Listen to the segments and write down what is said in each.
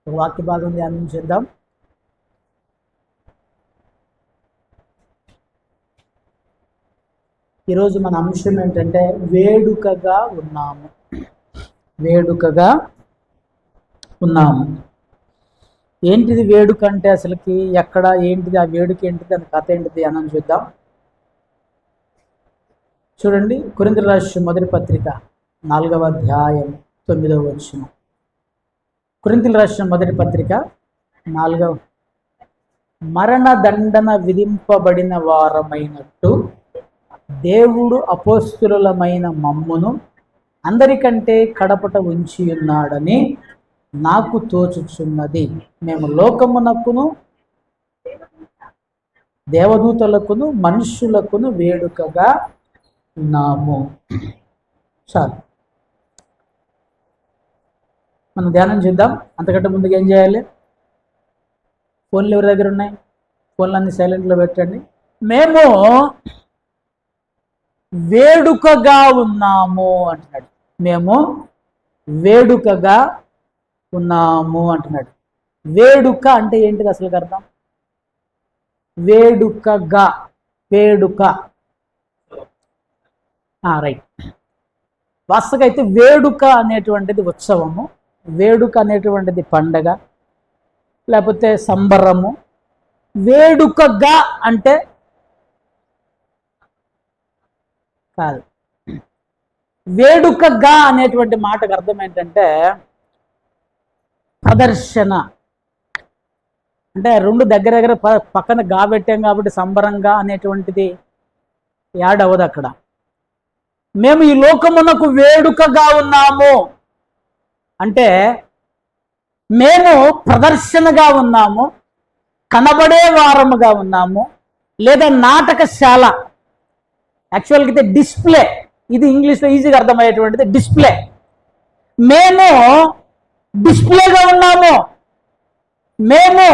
ఒక వాక్య భాగం ధ్యానం చేద్దాం. ఈరోజు మన అంశం ఏంటంటే వేడుకగా ఉన్నాము. వేడుకగా ఉన్నాము. ఏంటిది వేడుక అంటే అసలుకి ఎక్కడ ఏంటిది, ఆ వేడుక ఏంటిది, దాని కథ ఏంటిది అని చూద్దాం. చూడండి, కొరింథీయులకు రాసిన మొదటి పత్రిక 4వ అధ్యాయం 9వ వచనం. కొరింథీయులకు రాసిన మొదటి పత్రిక 4వ మరణ దండన విధింపబడిన వారమైనట్టు దేవుడు అపోస్తులమైన మమ్మును అందరికంటే కడపట ఉంచి ఉన్నాడని నాకు తోచుచున్నది. మేము లోకమునకును దేవదూతలకును మనుష్యులకును వేడుకగా ఉన్నాము. చాలు, మనం ధ్యానం చేద్దాం. అంతకంటే ముందుగా ఏం చేయాలి? ఫోన్లు ఎవరి దగ్గర ఉన్నాయి? ఫోన్లన్నీ సైలెంట్లో పెట్టండి. మేము వేడుకగా ఉన్నాము అంటున్నాడు. మేము వేడుకగా ఉన్నాము అంటున్నాడు. వేడుక అంటే ఏంటిది అసలు అర్థం? వేడుకగా, వేడుక రైట్. వాస్తవంగా అయితే వేడుక అనేటువంటిది ఉత్సవము, వేడుక అనేటువంటిది పండగ, లేకపోతే సంబరము. వేడుకగా అంటే కాదు. వేడుకగా అనేటువంటి మాటకు అర్థం ఏంటంటే ప్రదర్శన. అంటే రెండు దగ్గర దగ్గర పక్కన గా పెట్టాం కాబట్టి సంబరంగా అనేటువంటిది యాడ్ అవ్వదు అక్కడ. మేము ఈ లోకమునకు వేడుకగా ఉన్నాము అంటే మేము ప్రదర్శనగా ఉన్నాము, కనబడే వారముగా ఉన్నాము, లేదా నాటకశాల. యాక్చువల్గా అయితే డిస్ప్లే, ఇది ఇంగ్లీష్లో ఈజీగా అర్థమయ్యేటువంటిది డిస్ప్లే. మేము డిస్ప్లేగా ఉన్నాము. మేము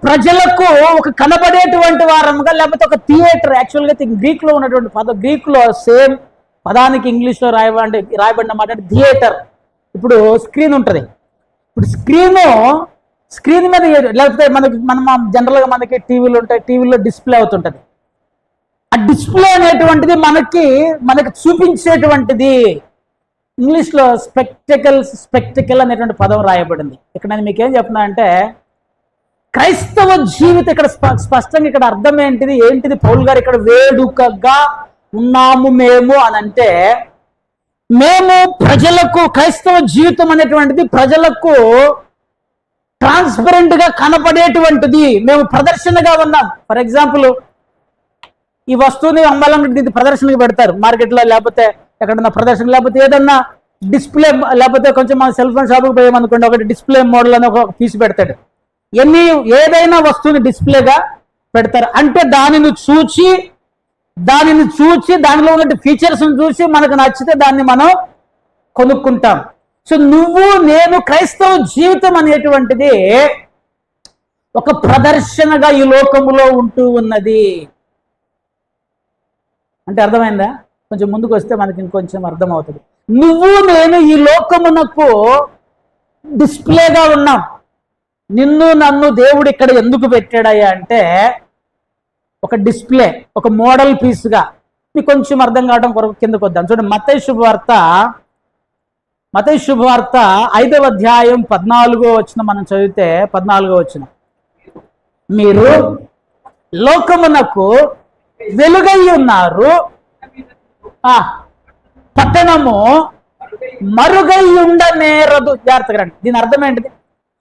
ప్రజలకు ఒక కనబడేటువంటి వారముగా, లేకపోతే ఒక థియేటర్. యాక్చువల్గా అయితే గ్రీక్లో ఉన్నటువంటి పదం, గ్రీక్లో సేమ్ పదానికి ఇంగ్లీష్లో రాయబడిన మాట అంటే థియేటర్. ఇప్పుడు స్క్రీన్ ఉంటుంది. ఇప్పుడు స్క్రీన్ మీద, లేకపోతే మనం జనరల్గా మనకి టీవీలు ఉంటాయి, టీవీలో డిస్ప్లే అవుతుంటుంది. ఆ డిస్ప్లే అనేటువంటిది మనకి చూపించేటువంటిది. ఇంగ్లీష్లో స్పెక్టికల్ అనేటువంటి పదం రాయబడింది. ఇక్కడ నేను మీకేం చెప్తున్నా అంటే క్రైస్తవ జీవితం ఇక్కడ స్పష్టంగా ఇక్కడ అర్థం ఏంటిది పౌలు గారు ఇక్కడ వేడుకగా ఉన్నాము మేము అని అంటే, మేము ప్రజలకు, క్రైస్తవ జీవితం అనేటువంటిది ప్రజలకు ట్రాన్స్పరెంట్గా కనపడేటువంటిది. మేము ప్రదర్శనగా ఉన్నాం. ఫర్ ఎగ్జాంపుల్, ఈ వస్తువుని అమ్మాలంటే దీన్ని ప్రదర్శనకు పెడతారు మార్కెట్లో, లేకపోతే ఎక్కడన్నా ప్రదర్శన, లేకపోతే ఏదన్నా డిస్ప్లే, లేకపోతే కొంచెం మన సెల్ ఫోన్ షాప్కి పోయామనుకోండి, ఒకటి డిస్ప్లే మోడల్ అని ఒక పీస్ పెడతాడు. ఏదైనా వస్తువుని డిస్ప్లేగా పెడతారు. అంటే దానిని చూచి దానిలో ఉన్న ఫీచర్స్ని చూసి మనకు నచ్చితే దాన్ని మనం కొనుక్కుంటాం. సో నువ్వు నేను, క్రైస్తవ జీవితం అనేటువంటిది ఒక ప్రదర్శనగా ఈ లోకములో ఉంటూ ఉన్నది. అంటే అర్థమైందా? కొంచెం ముందుకు వస్తే మనకి ఇంకొంచెం అర్థమవుతుంది. నువ్వు నేను ఈ లోకమునకు డిస్ప్లేగా ఉన్నాం. నిన్ను నన్ను దేవుడు ఇక్కడ ఎందుకు పెట్టాడయ్యా అంటే ఒక డిస్ప్లే, ఒక మోడల్ పీస్గా. మీకు కొంచెం అర్థం కావడం కొరకు కిందకు వద్దాం. చూడండి, మత్తయి శుభవార్త 5వ అధ్యాయం 14వ వచనం మనం చదివితే, 14వ వచనం, మీరు లోకమునకు వెలుగై ఉన్నారు, పట్టణము మరుగై ఉండనేరదు. జాగ్రత్తగా రండి. దీని అర్థం ఏంటిది?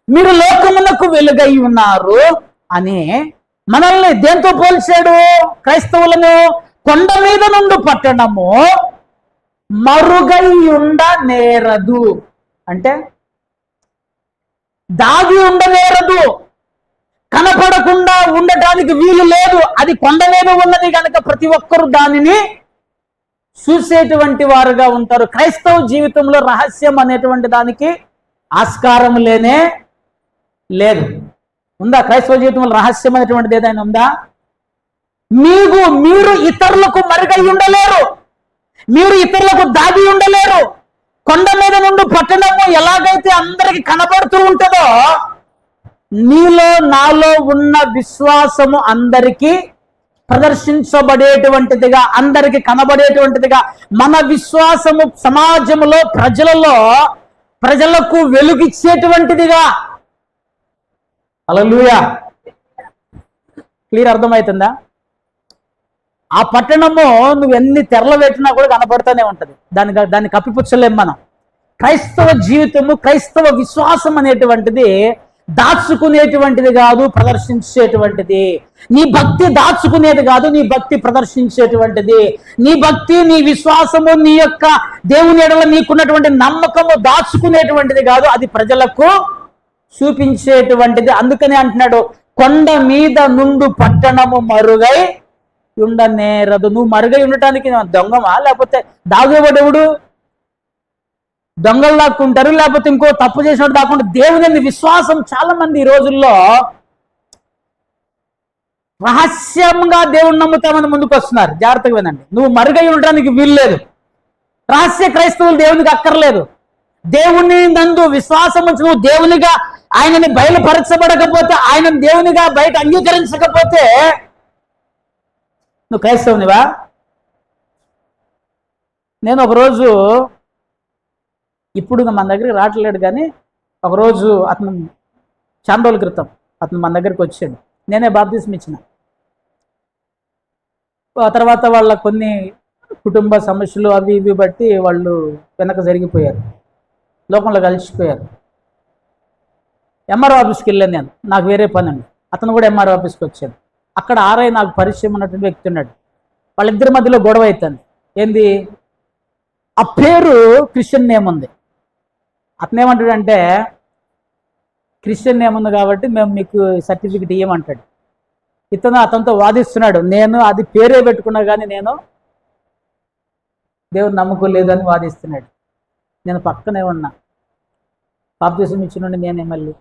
మీరు లోకమునకు వెలుగై ఉన్నారు అని మనల్ని దేంతో పోల్చాడు? క్రైస్తవులను కొండ మీద నుండి పట్టణము మరుగై ఉండనేరదు అంటే దాగి ఉండనేరదు, కనపడకుండా ఉండటానికి వీలు లేదు. అది కొండ మీద ఉన్నది కనుక ప్రతి ఒక్కరూ దానిని చూసేటువంటి వారుగా ఉంటారు. క్రైస్తవ జీవితంలో రహస్యం అనేటువంటి దానికి ఆస్కారం లేనే లేదు. ఉందా? క్రైస్తవ జీవితంలో రహస్యం అనేటువంటిది ఏదైనా ఉందా? మీరు ఇతరులకు మరుగై ఉండలేరు, మీరు ఇతరులకు దాగి ఉండలేరు. కొండ మీద నుండి పట్టణము ఎలాగైతే అందరికి కనబడుతూ ఉంటుందో నీలో నాలో ఉన్న విశ్వాసము అందరికీ ప్రదర్శించబడేటువంటిదిగా, అందరికి కనబడేటువంటిదిగా, మన విశ్వాసము సమాజంలో ప్రజలకు వెలుగిచ్చేటువంటిదిగా. హల్లెలూయా. క్లియర్ అర్థమవుతుందా? ఆ పట్టణము నువ్వు ఎన్ని తెరలు పెట్టినా కూడా కనబడుతూనే ఉంటుంది. దాన్ని కప్పిపుచ్చలేం మనం. క్రైస్తవ జీవితము, క్రైస్తవ విశ్వాసం అనేటువంటిది దాచుకునేటువంటిది కాదు, ప్రదర్శించేటువంటిది. నీ భక్తి దాచుకునేది కాదు, నీ భక్తి ప్రదర్శించేటువంటిది. నీ భక్తి, నీ విశ్వాసము, నీ యొక్క దేవుని ఎడల నీకున్నటువంటి నమ్మకము దాచుకునేటువంటిది కాదు, అది ప్రజలకు చూపించేటువంటిది. అందుకని అంటున్నాడు, కొండ మీద నుండు పట్టణము మరుగై ఉండనేరదు. నువ్వు మరుగై ఉండటానికి దొంగమా, లేకపోతే దాగేవాడెవడు? దొంగలు దాక్కుంటారు, లేకపోతే ఇంకో తప్పు చేసినట్టు దాక్కుంటే. దేవుని విశ్వాసం చాలా మంది ఈ రోజుల్లో రహస్యంగా దేవుణ్ణి నమ్ముతామని ముందుకు వస్తున్నారు. జాగ్రత్తగా వినండి, నువ్వు మరుగై ఉండడానికి వీల్లేదు. రహస్య క్రైస్తవులు దేవునికి అక్కర్లేదు. దేవుని నందు విశ్వాసం ఉంచి నువ్వు దేవునిగా ఆయనని బయలుపరచబడకపోతే, ఆయన దేవునిగా బయట అంగీకరించకపోతే నువ్వు క్రైస్తవునివా? నేను ఒకరోజు, ఇప్పుడు మన దగ్గరికి రావట్లేడు కానీ ఒకరోజు అతను చాలా రోజుల క్రితం అతను మన దగ్గరికి వచ్చాడు. నేనే బాప్తిస్మం ఇచ్చిన. ఆ తర్వాత వాళ్ళ కొన్ని కుటుంబ సమస్యలు అవి ఇవి బట్టి వాళ్ళు వెనక జరిగిపోయారు, లోకంలో కలిసిపోయారు. ఎంఆర్ఓ ఆఫీస్కి వెళ్ళాను నేను, నాకు వేరే పని అండి. అతను కూడా ఎంఆర్ఓ ఆఫీస్కి వచ్చాడు. అక్కడ ఆర్ఐ నాకు పరిచయం ఉన్నటువంటి వ్యక్తి ఉన్నాడు. వాళ్ళిద్దరి మధ్యలో గొడవ అవుతుంది. ఏంది? ఆ పేరు క్రిస్టియన్ నేమ్ ఉంది. అతను ఏమంటాడంటే, క్రిస్టియన్ నేమ్ ఉంది కాబట్టి మేము మీకు సర్టిఫికెట్ ఇవ్వమంటాడు. ఇతను అతనితో వాదిస్తున్నాడు, నేను అది పేరే పెట్టుకున్నా కానీ నేను దేవుని నమ్ముకోలేదు అని వాదిస్తున్నాడు. నేను పక్కనే ఉన్నా, బాప్తిసం ఇచ్చినండి నేనే. మళ్ళీ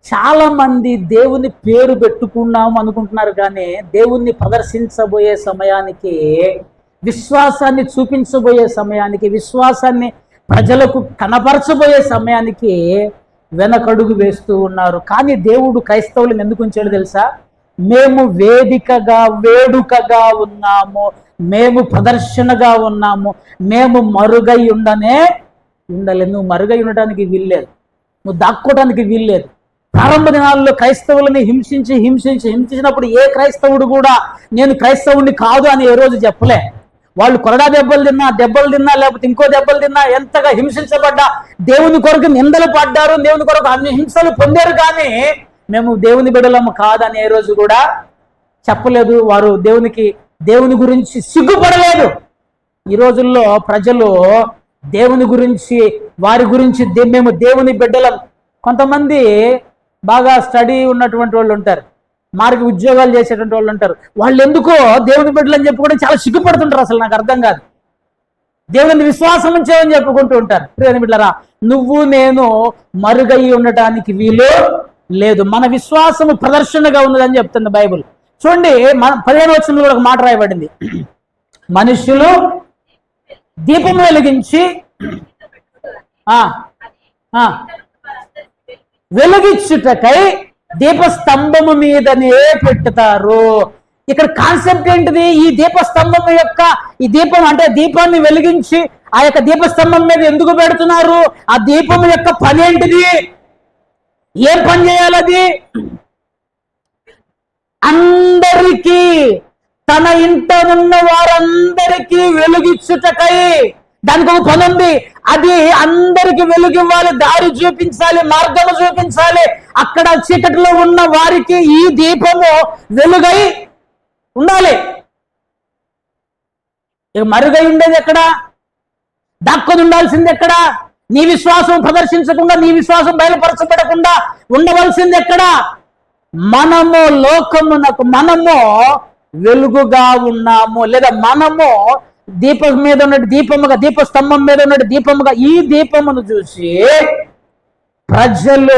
చాలా మంది దేవుని పేరు పెట్టుకున్నాము అనుకుంటున్నారు, కానీ దేవుణ్ణి ప్రదర్శించబోయే సమయానికి, విశ్వాసాన్ని చూపించబోయే సమయానికి, విశ్వాసాన్ని ప్రజలకు కనపరచబోయే సమయానికి వెనకడుగు వేస్తూ ఉన్నారు. కానీ దేవుడు క్రైస్తవులను ఎందుకు ఉంచాడు తెలుసా? మేము వేడుకగా ఉన్నాము, మేము ప్రదర్శనగా ఉన్నాము, మేము మరుగై ఉండలేదు. నువ్వు మరుగై ఉండటానికి వీల్లేదు, నువ్వు దాక్కోవడానికి వీల్లేదు. ప్రారంభ దినాల్లో క్రైస్తవులని హింసించినప్పుడు ఏ క్రైస్తవుడు కూడా నేను క్రైస్తవుని కాదు అని ఏ రోజు చెప్పలే. వాళ్ళు కొరడా దెబ్బలు తిన్నా లేకపోతే ఇంకో దెబ్బలు తిన్నా, ఎంతగా హింసించబడ్డా, దేవుని కొరకు నిందలు పడ్డారు, దేవుని కొరకు అన్ని హింసలు పొందారు, కానీ మేము దేవుని బిడ్డలము కాదని ఏ రోజు కూడా చెప్పలేదు. వారు దేవుని గురించి సిగ్గుపడలేదు. ఈ రోజుల్లో ప్రజలు దేవుని గురించి, వారి గురించి మేము దేవుని బిడ్డలం. కొంతమంది బాగా స్టడీ ఉన్నటువంటి వాళ్ళు ఉంటారు, మారికి ఉద్యోగాలు చేసేటువంటి వాళ్ళు ఉంటారు. వాళ్ళు ఎందుకో దేవుని బిడ్డలు అని చెప్పుకోవడం చాలా సిగ్గుపడుతుంటారు. అసలు నాకు అర్థం కాదు. దేవుని విశ్వాసం ఉంచేవని చెప్పుకుంటూ ఉంటారు. ప్రియని బిడ్డలారా, నువ్వు నేను మరుగై ఉండటానికి వీలు లేదు. మన విశ్వాసము ప్రదర్శనగా ఉన్నదని చెప్తుంది బైబుల్. చూడండి, 15వ వచనంలో కూడా ఒక మాట రాయబడింది. మనుషులు దీపం వెలిగించి వెలిగించుటకై దీపస్తంభము మీదనే పెట్టుతారు. ఇక్కడ కాన్సెప్ట్ ఏంటిది? ఈ దీపస్తంభం యొక్క, ఈ దీపం అంటే దీపాన్ని వెలిగించి ఆ యొక్క దీపస్తంభం మీద ఎందుకు పెడుతున్నారు? ఆ దీపం యొక్క పని ఏంటిది? ఏం పని చేయాలి అది? అందరికీ, తన ఇంట ఉన్న వారందరికీ వెలుగిచ్చుటకై. దానికి ఒక పని ఉంది. అది అందరికి వెలుగివ్వాలి, దారి చూపించాలి, మార్గము చూపించాలి. అక్కడ చీకటిలో ఉన్న వారికి ఈ దీపము వెలుగై ఉండాలి. ఇక మరుగై ఉండేది ఎక్కడ? దాక్కొని ఉండాల్సింది ఎక్కడ? నీ విశ్వాసం ప్రదర్శించకుండా, నీ విశ్వాసం బయలుపరచబడకుండా ఉండవలసింది ఎక్కడ? మనము లోకమునకు మనము వెలుగుగా ఉన్నాము, లేదా మనము దీపం మీద ఉన్నట్టు దీపముగా, దీపస్తంభం మీద ఉన్నట్టు దీపముగా, ఈ దీపమును చూసి ప్రజలు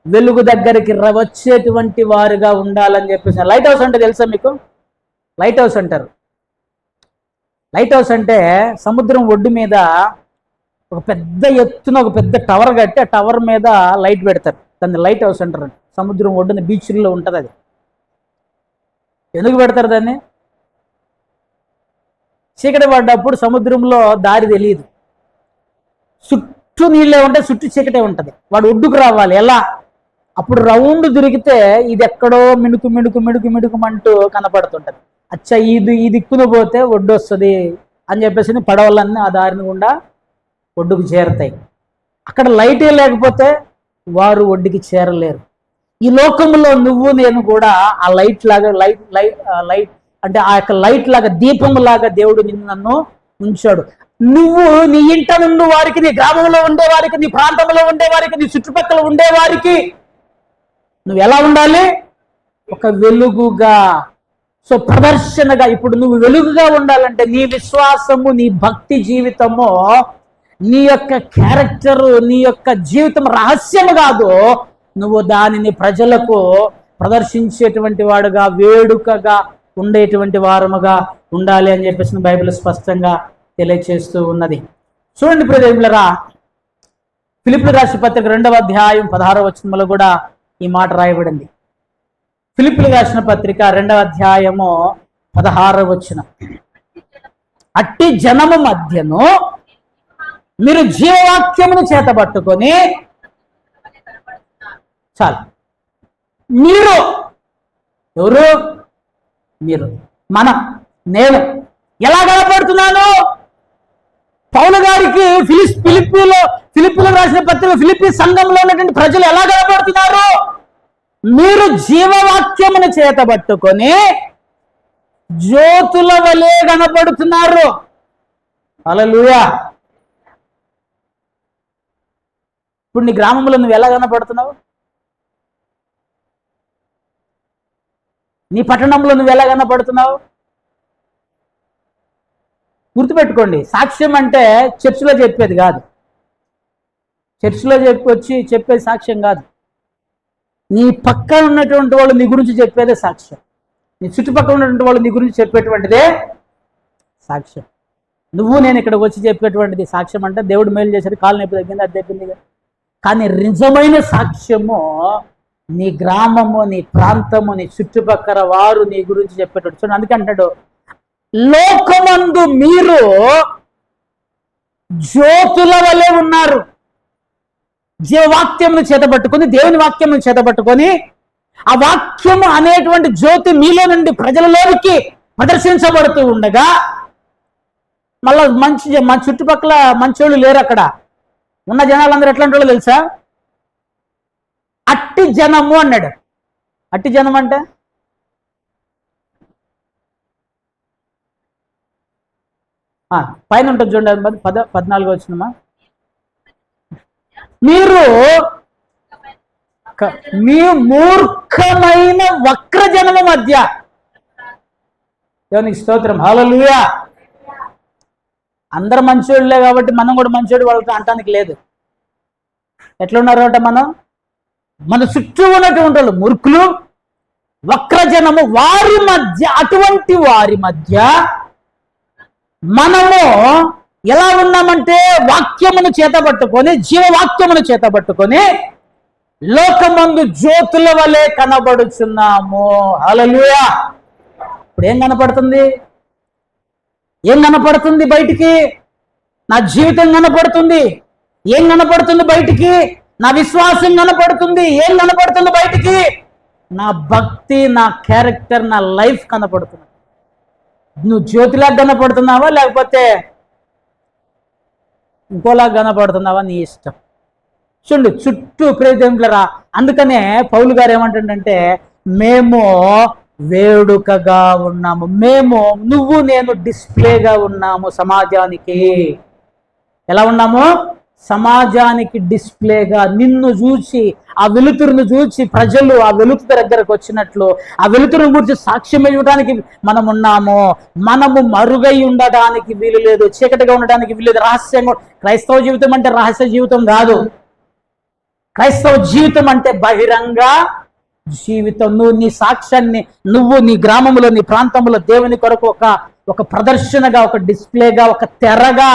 వెలుగు దగ్గరికి వచ్చేటువంటి వారుగా ఉండాలని చెప్పేసి. లైట్ హౌస్ అంటే తెలుసా మీకు? లైట్ హౌస్ అంటారు. లైట్ హౌస్ అంటే సముద్రం ఒడ్డు మీద ఒక పెద్ద ఎత్తున ఒక పెద్ద టవర్ కట్టి ఆ టవర్ మీద లైట్ పెడతారు. దాన్ని లైట్ హౌస్ అంటారు. సముద్రం ఒడ్డున బీచ్లో ఉంటుంది అది. ఎందుకు పెడతారు దాన్ని? చీకటి పడ్డప్పుడు సముద్రంలో దారి తెలియదు, చుట్టూ నీళ్ళే ఉంటాయి, చుట్టూ చీకటే ఉంటుంది. వాడు ఒడ్డుకు రావాలి ఎలా? అప్పుడు రౌండ్ తిరిగితే ఇది ఎక్కడో మిణుకు మిణుకు మిణుకు మిణుకుమంటూ కనపడుతుంటది. అచ్చా ఈ దిక్కున పోతే ఒడ్డు వస్తుంది అని చెప్పేసి పడవలన్నీ ఆ దారిని గుండా ఒడ్డుకు చేరతాయి. అక్కడ లైటే లేకపోతే వారు ఒడ్డుకి చేరలేరు. ఈ లోకంలో నువ్వు నేను కూడా ఆ లైట్ లాగా లైట్ అంటే ఆ యొక్క లైట్ లాగా, దీపం లాగా దేవుడు నన్ను ఉంచాడు. నువ్వు నీ ఇంట నుండి వారికి, నీ గ్రామంలో ఉండేవారికి, నీ ప్రాంతంలో ఉండేవారికి, నీ చుట్టుపక్కల ఉండేవారికి నువ్వు ఎలా ఉండాలి? ఒక వెలుగుగా, సో ప్రదర్శనగా. ఇప్పుడు నువ్వు వెలుగుగా ఉండాలంటే నీ విశ్వాసము, నీ భక్తి జీవితము, నీ యొక్క క్యారెక్టరు, నీ యొక్క జీవితం రహస్యము కాదు, నువ్వు దానిని ప్రజలకు ప్రదర్శించేటువంటి వాడుగా, వేడుకగా ఉండేటువంటి వారముగా ఉండాలి అని చెప్పేసి బైబిల్ స్పష్టంగా తెలియచేస్తూ ఉన్నది. చూడండి ప్రియదేవులారా, ఫిలిప్పీయులకు రాసిన పత్రిక 2వ అధ్యాయం 16వ వచనంలో కూడా ఈ మాట రాయబడింది. ఫిలిప్పీయులకు రాసిన పత్రిక 2వ అధ్యాయము 16వ వచనం, అట్టి జనము మధ్యను మీరు జీవవాక్యమును చేతబట్టుకొని, చాలు. మీరు ఎవరు? మీరు, మనం, నేను ఎలా కనపడుతున్నాను? పౌలు గారికి ఫిలిప్పీలో రాసిన పత్రిక ఫిలిప్పీ సంఘంలో ఉన్నటువంటి ప్రజలు ఎలా కనపడుతున్నారు? మీరు జీవవాక్యమును చేతబట్టుకొని జ్యోతుల వలె కనపడుతున్నారు. హల్లెలూయా. ఇప్పుడు నీ గ్రామంలో నువ్వు ఎలా కనపడుతున్నావు? నీ పట్టణంలో నువ్వు ఎలా కనపడుతున్నావు? గుర్తుపెట్టుకోండి, సాక్ష్యం అంటే చర్చిలో చెప్పేది కాదు. చర్చిలో చెప్పేది సాక్ష్యం కాదు. నీ పక్కన ఉన్నటువంటి వాళ్ళు నీ గురించి చెప్పేదే సాక్ష్యం. నీ చుట్టుపక్కల ఉన్నటువంటి వాళ్ళు నీ గురించి చెప్పేటువంటిదే సాక్ష్యం. నువ్వు నేను ఇక్కడికి వచ్చి చెప్పేటువంటిది సాక్ష్యం. అంటే దేవుడు మేలు చేశాడు, కాలు నొప్పి తగ్గింది, అది తగ్గింది. కానీ నిజమైన సాక్ష్యము నీ గ్రామము, నీ ప్రాంతము, నీ చుట్టుపక్కల వారు నీ గురించి చెప్పేటట్టు. చూడండి, అందుకే అంటాడు, లోకమందు మీరు జ్యోతుల వలె ఉన్నారు. జీవవాక్యమును చేతబట్టుకొని, దేవుని వాక్యమును చేతబట్టుకొని, ఆ వాక్యము అనేటువంటి జ్యోతి మీలో నుండి ప్రజలలోనికి ప్రదర్శించబడుతూ ఉండగా, మళ్ళా మన చుట్టుపక్కల మంచోళ్ళు లేరు. అక్కడ ఉన్న జనాలందరూ ఎట్లాంటి వాళ్ళు తెలుసా? అట్టి జనము అన్నాడు. అట్టి జనం అంటే పైన ఉంటుంది చూడండి, 14 వచ్చినమా, మీరు మీ మూర్ఖమైన వక్ర జనము మధ్య. దేవునికి స్తోత్రం, హల్లెలూయా. అందరు మంచోళ్ళే కాబట్టి మనం కూడా మంచోడు వాళ్ళతో అంటానికి లేదు. ఎట్లున్నారు అంటే మన చుట్టూ ఉన్నటువంటి వాళ్ళు మూర్ఖులు, వక్రజనము, వారి మధ్య, అటువంటి వారి మధ్య మనము ఎలా ఉన్నామంటే వాక్యమును చేతబట్టుకొని, జీవవాక్యమును చేతబట్టుకొని లోకమందు జ్యోతుల వలె కనబడుచున్నాము. హల్లెలూయా. ఇప్పుడు ఏం కనపడుతుంది? ఏం కనపడుతుంది బయటికి? నా జీవితం కనపడుతుంది. ఏం కనపడుతుంది బయటికి? నా విశ్వాసం కనపడుతుంది. ఏం కనపడుతుంది బయటికి? నా భక్తి, నా క్యారెక్టర్, నా లైఫ్ కనపడుతుంది. నువ్వు జ్యోతిలాగా కనపడుతున్నావా లేకపోతే ఇంకోలాగా కనపడుతున్నావా? నీ ఇష్టం. చూడండి, చుట్టూ ప్రేమికులరా. అందుకనే పౌలు గారు ఏమంటుండంటే, మేము వేడుకగా ఉన్నాము, నువ్వు నేను డిస్ప్లేగా ఉన్నాము సమాజానికి. ఎలా ఉన్నాము? సమాజానికి డిస్ప్లేగా. నిన్ను చూసి, ఆ వెలుతురును చూసి ప్రజలు ఆ వెలుతురు దగ్గరకు వచ్చినట్లు, ఆ వెలుతురును గురించి సాక్ష్యం ఇవ్వడానికి మనం ఉన్నాము. మనము మరుగై ఉండడానికి వీలు లేదు, చీకటిగా ఉండడానికి వీలు లేదు. రహస్యంగా, క్రైస్తవ జీవితం అంటే రహస్య జీవితం కాదు. క్రైస్తవ జీవితం అంటే బహిరంగ జీవితం. నువ్వు నీ సాక్ష్యాన్ని, నువ్వు నీ గ్రామంలో, నీ ప్రాంతంలో దేవుని కొరకు ఒక ప్రదర్శనగా, ఒక డిస్ప్లేగా, ఒక తెరగా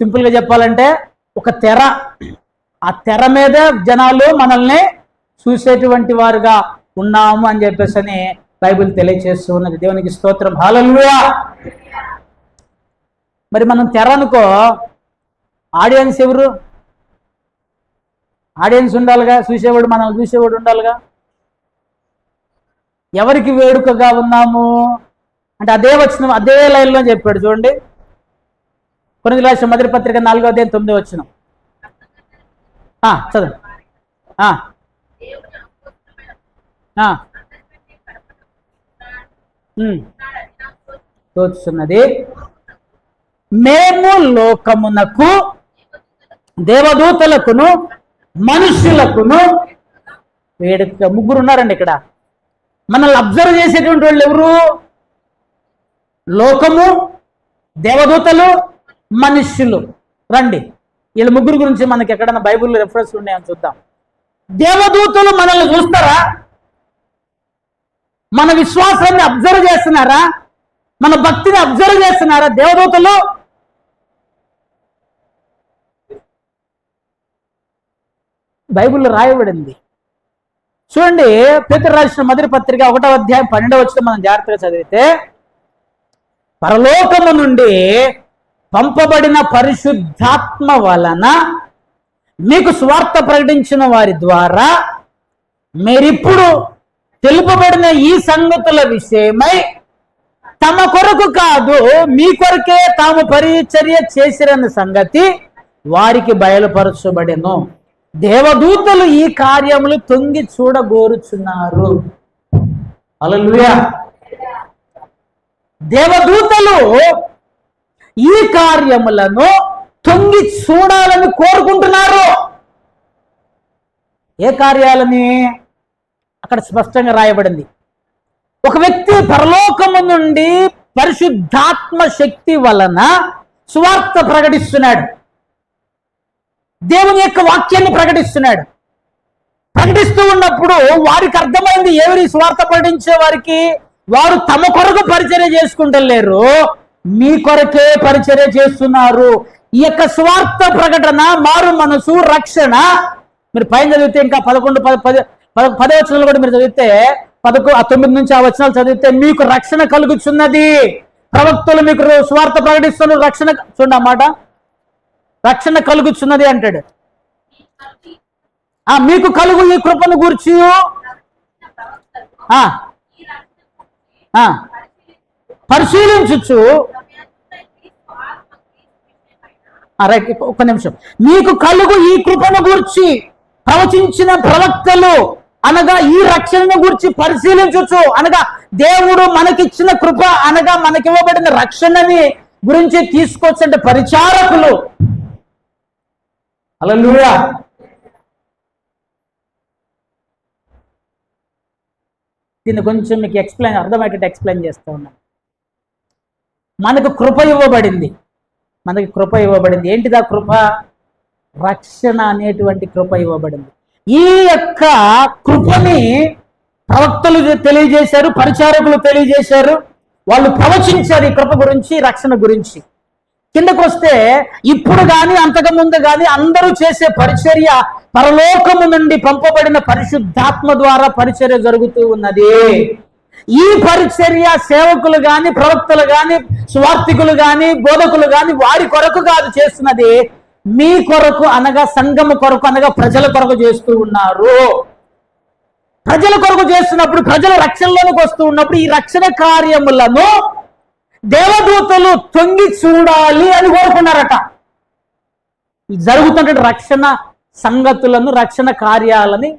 సింపుల్గా చెప్పాలంటే ఒక తెర, ఆ తెర మీద జనాలు మనల్ని చూసేటువంటి వారుగా ఉన్నాము అని చెప్పేసి అని బైబిల్ తెలియజేస్తూ ఉన్నది. దేవునికి స్తోత్రం, హల్లెలూయా. మరి మనం తెర అనుకో, ఆడియన్స్ ఎవరు? ఆడియన్స్ ఉండాలిగా, చూసేవాడు, మనల్ని చూసేవాడు ఉండాలిగా. ఎవరికి వేడుకగా ఉన్నాము అంటే అదే వచనం, అదే లైన్లో చెప్పాడు చూడండి. కొరింథీయులకు రాసిన మొదటి పత్రిక 4వ అధ్యాయం 9వ వచనం. చదువు. తోచుతున్నది, మేము లోకమునకు, దేవదూతలకును, మనుష్యులకును వేడుక. ముగ్గురు ఉన్నారండి ఇక్కడ. మనల్ని అబ్జర్వ్ చేసేటువంటి వాళ్ళు ఎవరు? లోకము, దేవదూతలు, మనుష్యులు. రండి, వీళ్ళ ముగ్గురు గురించి మనకి ఎక్కడన్నా బైబిల్లో రెఫరెన్స్ ఉన్నాయని చూద్దాం. దేవదూతలు మనల్ని చూస్తారా? మన విశ్వాసాన్ని అబ్జర్వ్ చేస్తున్నారా? మన భక్తిని అబ్జర్వ్ చేస్తున్నారా దేవదూతలు? బైబిల్లో రాయబడింది చూడండి. పేతురు రాసిన మొదటి పత్రిక 1వ అధ్యాయం 12వ వచనం మనం జాగ్రత్తగా చదివితే, పరలోకము నుండి పంపబడిన పరిశుద్ధాత్మ వలన మీకు స్వార్థ ప్రకటించిన వారి ద్వారా మీరిప్పుడు తెలుపబడిన ఈ సంగతుల విషయమై తమ కొరకు కాదు మీ కొరకే తాము పరిచర్య చేసిరన్న సంగతి వారికి బయలుపరచబడెను. దేవదూతలు ఈ కార్యములు తొంగి చూడగోరుచున్నారు. హల్లెలూయా. దేవదూతలు ఈ కార్యములను తొంగి చూడాలని కోరుకుంటున్నారు. ఏ కార్యాలని? అక్కడ స్పష్టంగా రాయబడింది. ఒక వ్యక్తి పరలోకము నుండి పరిశుద్ధాత్మ శక్తి వలన సువార్త ప్రకటిస్తున్నాడు, దేవుని యొక్క వాక్యాన్ని ప్రకటిస్తున్నాడు. ప్రకటిస్తూ ఉన్నప్పుడు వారికి అర్థమైంది, ఎవరి సువార్త ప్రకటించే వారికి, వారు తమ కొరకు పరిచర్య చేసుకుంటలేరు, మీ కొరకే పరిచర్య చేస్తున్నారు. ఈ యొక్క స్వార్థ ప్రకటన, మారు మనసు, రక్షణ. మీరు పైన చదివితే ఇంకా 10 వచనాలు కూడా మీరు చదివితే 9 నుంచి ఆ వచనాలు చదివితే మీకు రక్షణ కలుగుచున్నది, ప్రవక్తలు మీకు స్వార్థ ప్రకటిస్తున్నారు, రక్షణ. చూడండి అన్నమాట, రక్షణ కలుగుచున్నది అంటాడు. మీకు కలుగు ఈ కృపను గూర్చి పరిశీలించు. రైట్, ఒక్క నిమిషం. మీకు కలుగు ఈ కృపను గూర్చి ప్రవచించిన ప్రవక్తలు, అనగా ఈ రక్షణను గురించి పరిశీలించవచ్చు. అనగా దేవుడు మనకిచ్చిన కృప, అనగా మనకివ్వబడిన రక్షణని గురించి తీసుకొచ్చంటే పరిచారకులు. హల్లెలూయా. దీన్ని కొంచెం మీకు అర్థమయ్యేటట్టు ఎక్స్ప్లెయిన్ చేస్తూ ఉన్నాను. మనకు కృప ఇవ్వబడింది, మనకి కృప ఇవ్వబడింది. ఏంటిదా కృప? రక్షణ అనేటువంటి కృప ఇవ్వబడింది. ఈ యొక్క కృపని ప్రవక్తలు తెలియజేశారు, పరిచారకులు తెలియజేశారు, వాళ్ళు ప్రవచించారు ఈ కృప గురించి, రక్షణ గురించి. కిందకు వస్తే ఇప్పుడు కానీ అంతకుముందు కానీ అందరూ చేసే పరిచర్య పరలోకము నుండి పంపబడిన పరిశుద్ధాత్మ ద్వారా పరిచర్య జరుగుతూ ఉన్నది. ఈ పరిచర్య సేవకులు కానీ, ప్రవక్తలు కానీ, సువార్థికులు కానీ, బోధకులు కానీ వారి కొరకు కాదు చేస్తున్నది, మీ కొరకు, అనగా సంఘము కొరకు, అనగా ప్రజల కొరకు చేస్తూ ఉన్నారు. ప్రజల కొరకు చేస్తున్నప్పుడు, ప్రజల రక్షణలోనికి వస్తూ ఉన్నప్పుడు ఈ రక్షణ కార్యములను దేవదూతలు తొంగి చూడాలి అని కోరుకున్నారట. జరుగుతున్న రక్షణ సంగతులను, రక్షణ కార్యాలని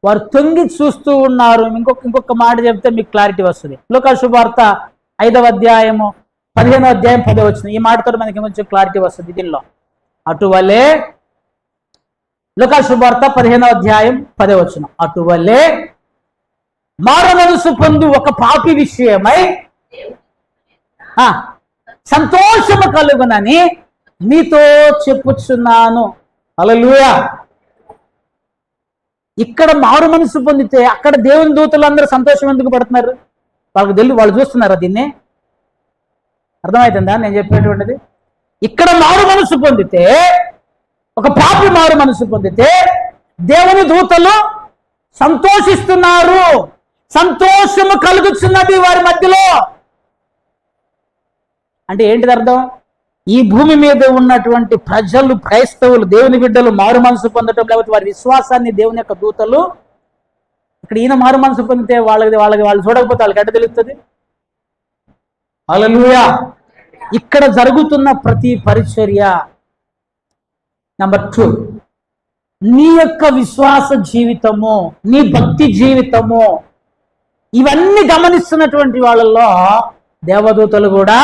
వారు తొంగి చూస్తూ ఉన్నారు. ఇంకొక మాట చెప్తే మీకు క్లారిటీ వస్తుంది. లూకా శుభవార్త 5వ అధ్యాయము 15వ అధ్యాయం 10వ వచనం. ఈ మాటతో మనకి కొంచెం క్లారిటీ వస్తుంది దీనిలో. అటువలే లూకా శుభవార్త 15వ అధ్యాయం 10వ వచనం. అటువలే మారు మనసు పొందు ఒక పాపి విషయమై సంతోషము కలుగునని మీతో చెప్పుచున్నాను. హల్లెలూయా. ఇక్కడ మారు మనసు పొందితే అక్కడ దేవుని దూతలు అందరూ సంతోషం ఎందుకు పడుతున్నారు? వాళ్ళకి తెలియదు, వాళ్ళు చూస్తున్నారా దీన్ని? అర్థమవుతుందా నేను చెప్పేటువంటిది? ఇక్కడ మారు మనసు పొందితే, ఒక పాపి మారు మనసు పొందితే దేవుని దూతలు సంతోషిస్తున్నారు, సంతోషము కలుగుతున్నది వారి మధ్యలో. అంటే ఏంటిది అర్థం? ఈ భూమి మీద ఉన్నటువంటి ప్రజలు, క్రైస్తవులు, దేవుని బిడ్డలు మారు మనసు పొందటం, లేకపోతే వారి విశ్వాసాన్ని దేవుని యొక్క దూతలు, ఇక్కడ ఈయన మారు మనసు పొందితే వాళ్ళు చూడకపోతే వాళ్ళకి ఎట్ట తెలుస్తుంది? హల్లెలూయా. ఇక్కడ జరుగుతున్న ప్రతి పరిచర్య. నెంబర్ 2, నీ యొక్క విశ్వాస జీవితము, నీ భక్తి జీవితము, ఇవన్నీ గమనిస్తున్నటువంటి వాళ్ళల్లో దేవదూతలు కూడా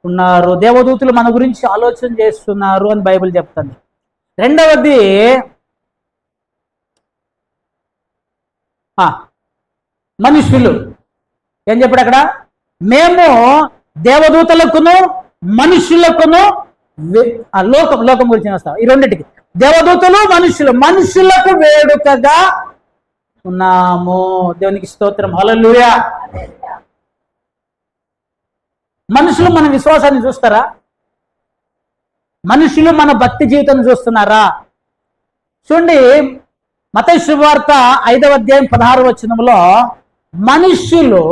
ఉన్నారు. దేవదూతలు మన గురించి ఆలోచన చేస్తున్నారు అని బైబిల్ చెప్తుంది. రెండవది, మనుషులు. ఏం చెప్పాడు అక్కడ? మేము దేవదూతలకును మనుషులకును, లోకం గురించి వస్తాం. ఈ రెండింటికి, దేవదూతలు మనుషులకు వేడుకగా ఉన్నాము. దేవునికి స్తోత్రం. హల్లెలూయా. మనుషులు మన విశ్వాసాన్ని చూస్తారా? మనుషులు మన భక్తి జీవితాన్ని చూస్తున్నారా? చూడండి, మత్తయి శుభవార్త 5వ అధ్యాయం 16వ వచనంలో, మనుషులు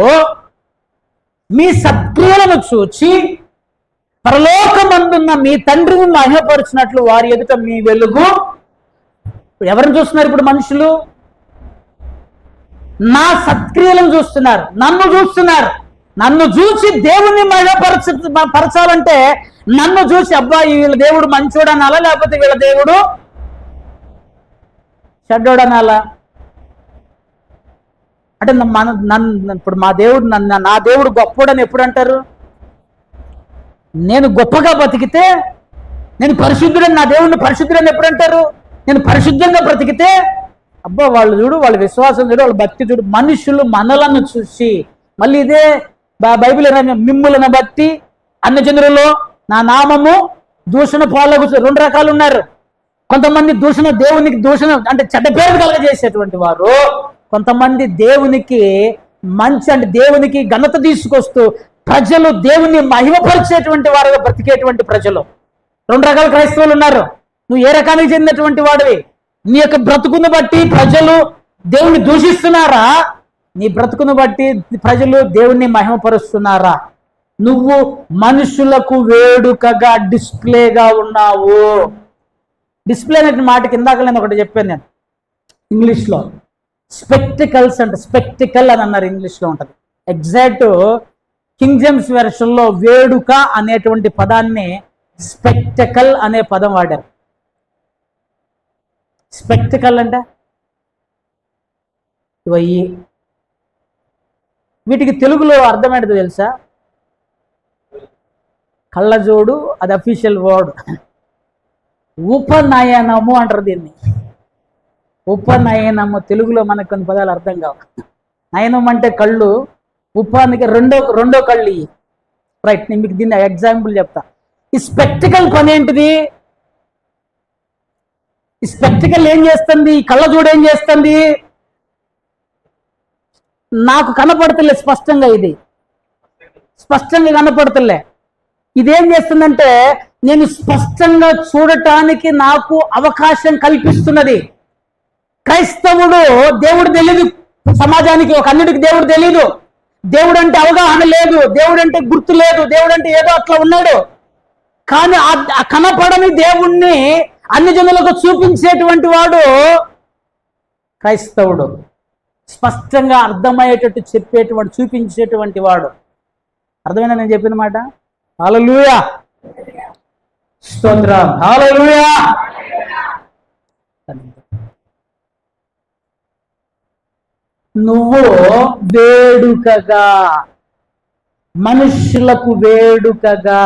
మీ సత్క్రియలను చూచి పరలోకమందున్న మీ తండ్రిని మహిమపరిచినట్లు వారి ఎదుట మీ వెలుగు. ఎవరిని చూస్తున్నారు ఇప్పుడు మనుషులు? నా సత్క్రియలను చూస్తున్నారు, నన్ను చూస్తున్నారు. నన్ను చూసి దేవుణ్ణి మహిమపరచాలంటే నన్ను చూసి అబ్బాయి వీళ్ళ దేవుడు మంచోడు అనాలా, లేకపోతే వీళ్ళ దేవుడు చెడ్డోడు అనాలా? అంటే ఇప్పుడు నా దేవుడు గొప్పోడని ఎప్పుడు అంటారు? నేను గొప్పగా బతికితే, నేను పరిశుద్ధుడని, నా దేవుడిని పరిశుద్ధుడని ఎప్పుడు అంటారు? నేను పరిశుద్ధంగా బ్రతికితే, అబ్బా వాళ్ళు చూడు, వాళ్ళ విశ్వాసం చూడు, వాళ్ళ భక్తి చూడు. మనుషులు మనలను చూసి, మళ్ళీ ఇదే బైబిల్ మిమ్ములను బట్టి అన్యజనులలో నా నామము దూషణ పాలకు 2 రకాలు ఉన్నారు. కొంతమంది దేవునికి దూషణ అంటే చెడ్డ పేరు కలగజేసేటువంటి వారు, కొంతమంది దేవునికి మంచి అంటే దేవునికి ఘనత తీసుకొస్తూ ప్రజలు దేవుని మహిమపరిచేటువంటి వారుగా బ్రతికేటువంటి ప్రజలు. 2 రకాల క్రైస్తవులు ఉన్నారు. నువ్వు ఏ రకానికి చెందినటువంటి వాడివి? నీ యొక్క బ్రతుకును బట్టి ప్రజలు దేవుని దూషిస్తున్నారా? నీ బ్రతుకును బట్టి ప్రజలు దేవుణ్ణి మహిమపరుస్తున్నారా? నువ్వు మనుషులకు వేడుకగా, డిస్ప్లేగా ఉన్నావు. డిస్ప్లే అనే మాటకి ఇందాక నేను ఒకటి చెప్పాను, నేను ఇంగ్లీష్లో స్పెక్టికల్స్ అంటే, స్పెక్టికల్ అని అన్నారు, ఇంగ్లీష్లో ఉంటుంది. ఎగ్జాక్ట్ కింగ్ జేమ్స్ వెర్షన్లో వేడుక అనేటువంటి పదాన్ని స్పెక్టికల్ అనే పదం వాడారు. స్పెక్టికల్ అంటే ఇవయ్యి. వీటికి తెలుగులో అర్థమేంటో తెలుసా? కళ్ళజోడు, అది అఫీషియల్ వర్డ్. ఉపనయనము అంటారు దీన్ని. ఉపనయనము తెలుగులో మనకు కొన్ని పదాలు అర్థం కావు. నయనం అంటే కళ్ళు, ఉపానికి రెండో కళ్ళు ఇవి. రైట్, నేను మీకు దీన్ని ఎగ్జాంపుల్ చెప్తా. ఈ స్పెక్టికల్ పని ఏంటిది? ఈ స్పెక్టికల్ ఏం చేస్తుంది? ఈ కళ్ళజోడు ఏం చేస్తుంది? నాకు కనపడతలే స్పష్టంగా, ఇది స్పష్టంగా కనపడతలే. ఇదేం చేస్తుందంటే నేను స్పష్టంగా చూడటానికి నాకు అవకాశం కల్పిస్తున్నది. క్రైస్తవుడు దేవుడు తెలియదు సమాజానికి, ఒక అన్నిటికి దేవుడు తెలియదు. దేవుడు అంటే అవగాహన లేదు, దేవుడు అంటే గుర్తు లేదు, దేవుడు అంటే ఏదో అట్లా ఉన్నాడు. కానీ ఆ కనపడని దేవుణ్ణి అన్ని జనులకు చూపించేటువంటి వాడు క్రైస్తవుడు. స్పష్టంగా అర్థమయ్యేటట్టు చెప్పేటువంటి, చూపించేటువంటి వాడు. అర్థమైనా నేను చెప్పిన మాట? హల్లెలూయా, స్తోత్రం, హల్లెలూయా. నువ్వు వేడుకగా, మనుషులకు వేడుకగా.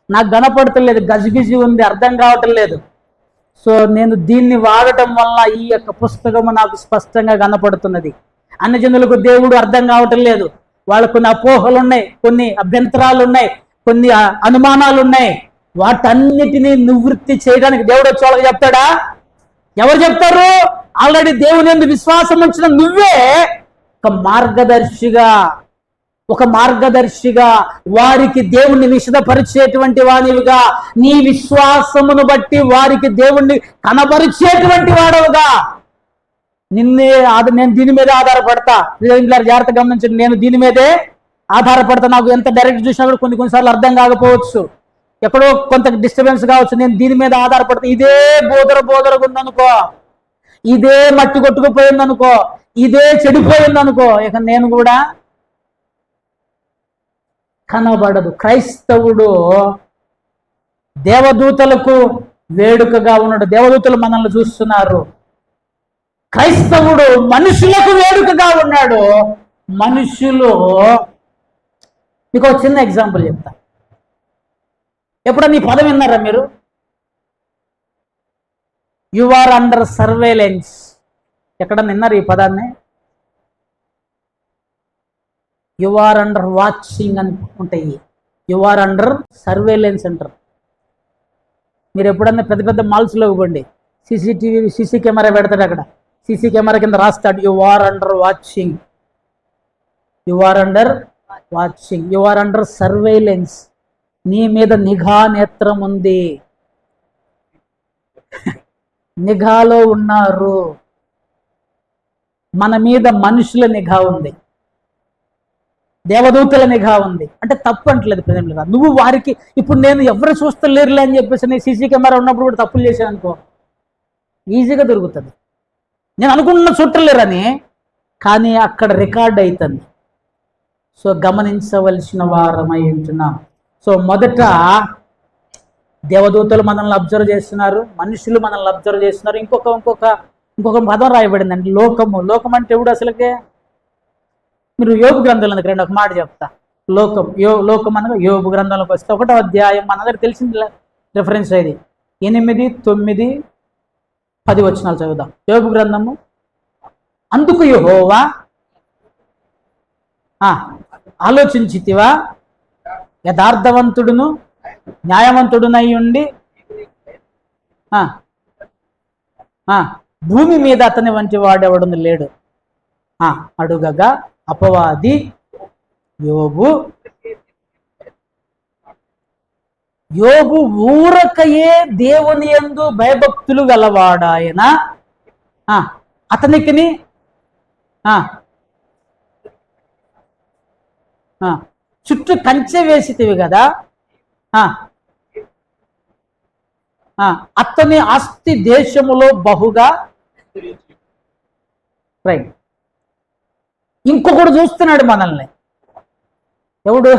నాకు కనపడతలేదు, గజిబిజి ఉంది, అర్థం కావటం లేదు. సో నేను దీన్ని వాడటం వల్ల ఈ యొక్క పుస్తకము నాకు స్పష్టంగా కనపడుతున్నది. అన్ని జనులకు దేవుడు అర్థం కావటం లేదు. వాళ్ళకు కొన్ని అపోహలు ఉన్నాయి, కొన్ని అభ్యంతరాలు ఉన్నాయి, కొన్ని అనుమానాలు ఉన్నాయి. వాటన్నిటినీ నివృత్తి చేయడానికి దేవుడు వచ్చి వాళ్ళకి చెప్తాడా? ఎవరు చెప్తారు? ఆల్రెడీ దేవుని యందు విశ్వాసం ఉంచిన నువ్వే ఒక మార్గదర్శిగా, ఒక మార్గదర్శిగా, వారికి దేవుణ్ణి విశదపరిచేటువంటి వానివిగా, నీ విశ్వాసమును బట్టి వారికి దేవుణ్ణి కనపరిచేటువంటి వాడవుగా, నేను దీని మీదే ఆధారపడతా. జాగ్రత్త గమనించండి, నేను దీని మీదే ఆధారపడతా. నాకు ఎంత డైరెక్ట్ చూసినా కూడా కొన్నిసార్లు అర్థం కాకపోవచ్చు, ఎక్కడో కొంత డిస్టర్బెన్స్ కావచ్చు. నేను దీని మీద ఆధారపడతా. ఇదే బోధరగా ఉందనుకో, ఇదే మట్టి కొట్టుకుపోయిందనుకో, ఇదే చెడిపోయిందనుకో, ఇక నేను కూడా కనబడదు. క్రైస్తవుడు దేవదూతలకు వేడుకగా ఉన్నాడు. దేవదూతలు మనల్ని చూస్తున్నారు. క్రైస్తవుడు మనుషులకు వేడుకగా ఉన్నాడు. మనుషులు, మీకు ఒక చిన్న ఎగ్జాంపుల్ చెప్తా. ఎప్పుడన్నా ఈ పదం విన్నారా మీరు? You are under surveillance. ఎక్కడన్నా విన్నారు ఈ పదాన్ని? యు ఆర్ అండర్ వాచింగ్ అని ఉంటాయి. యు ఆర్ అండర్ సర్వేలెన్స్ అంటారు. మీరు ఎప్పుడన్నా పెద్ద పెద్ద మాల్స్లో ఇవ్వండి, సీసీ కెమెరా పెడతాడు. అక్కడ సీసీ కెమెరా కింద రాస్తాడు, you are under watching, you are under watching, you are under surveillance. నీ మీద నిఘా నేత్రం ఉంది, నిఘాలో ఉన్నారు. మన మీద మనుషుల నిఘా ఉంది, దేవదూతల నిఘా ఉంది. అంటే తప్పు అంటలేదు ప్రజలుగా. నువ్వు వారికి, ఇప్పుడు నేను ఎవరు చూస్తలేరులే అని చెప్పేసి నేను సీసీ కెమెరా ఉన్నప్పుడు కూడా తప్పులు చేశాను అనుకో, ఈజీగా దొరుకుతుంది. నేను అనుకున్న చూడలేరని, కానీ అక్కడ రికార్డ్ అవుతుంది. సో గమనించవలసిన వారమై ఉంటున్నాం. సో మొదట దేవదూతలు మనల్ని అబ్జర్వ్ చేస్తున్నారు, మనుషులు మనల్ని అబ్జర్వ్ చేస్తున్నారు. ఇంకొక పదం రాయబడిందండి, లోకము. లోకం అంటే ఎవడు అసలుకే? మీరు యోబు గ్రంథంలోకి రండి, ఒక మాట చెప్తా. లోకం అనగా యోబు గ్రంథంలోకి వస్తే 1వ అధ్యాయం, మనందరికి తెలిసింది రిఫరెన్స్ ఇది. 8, 9, 10 వచనాలు చదువుదాం. యోబు గ్రంథము. అందుకు యెహోవా, ఆలోచించితివా, యథార్థవంతుడును న్యాయవంతుడునై ఉండి భూమి మీద అతని వంటి వాడెవడును లేడు అడుగగా, అపవాది యోబు ఊరకయే దేవుని యందు భయభక్తులు గలవాడాయన, అతనికిని చుట్టూ కంచె వేసితివి కదా, అతని ఆస్తి దేశములో బహుగా. రైట్. ఇంకొకడు చూస్తున్నాడు మనల్ని. ఎవడు?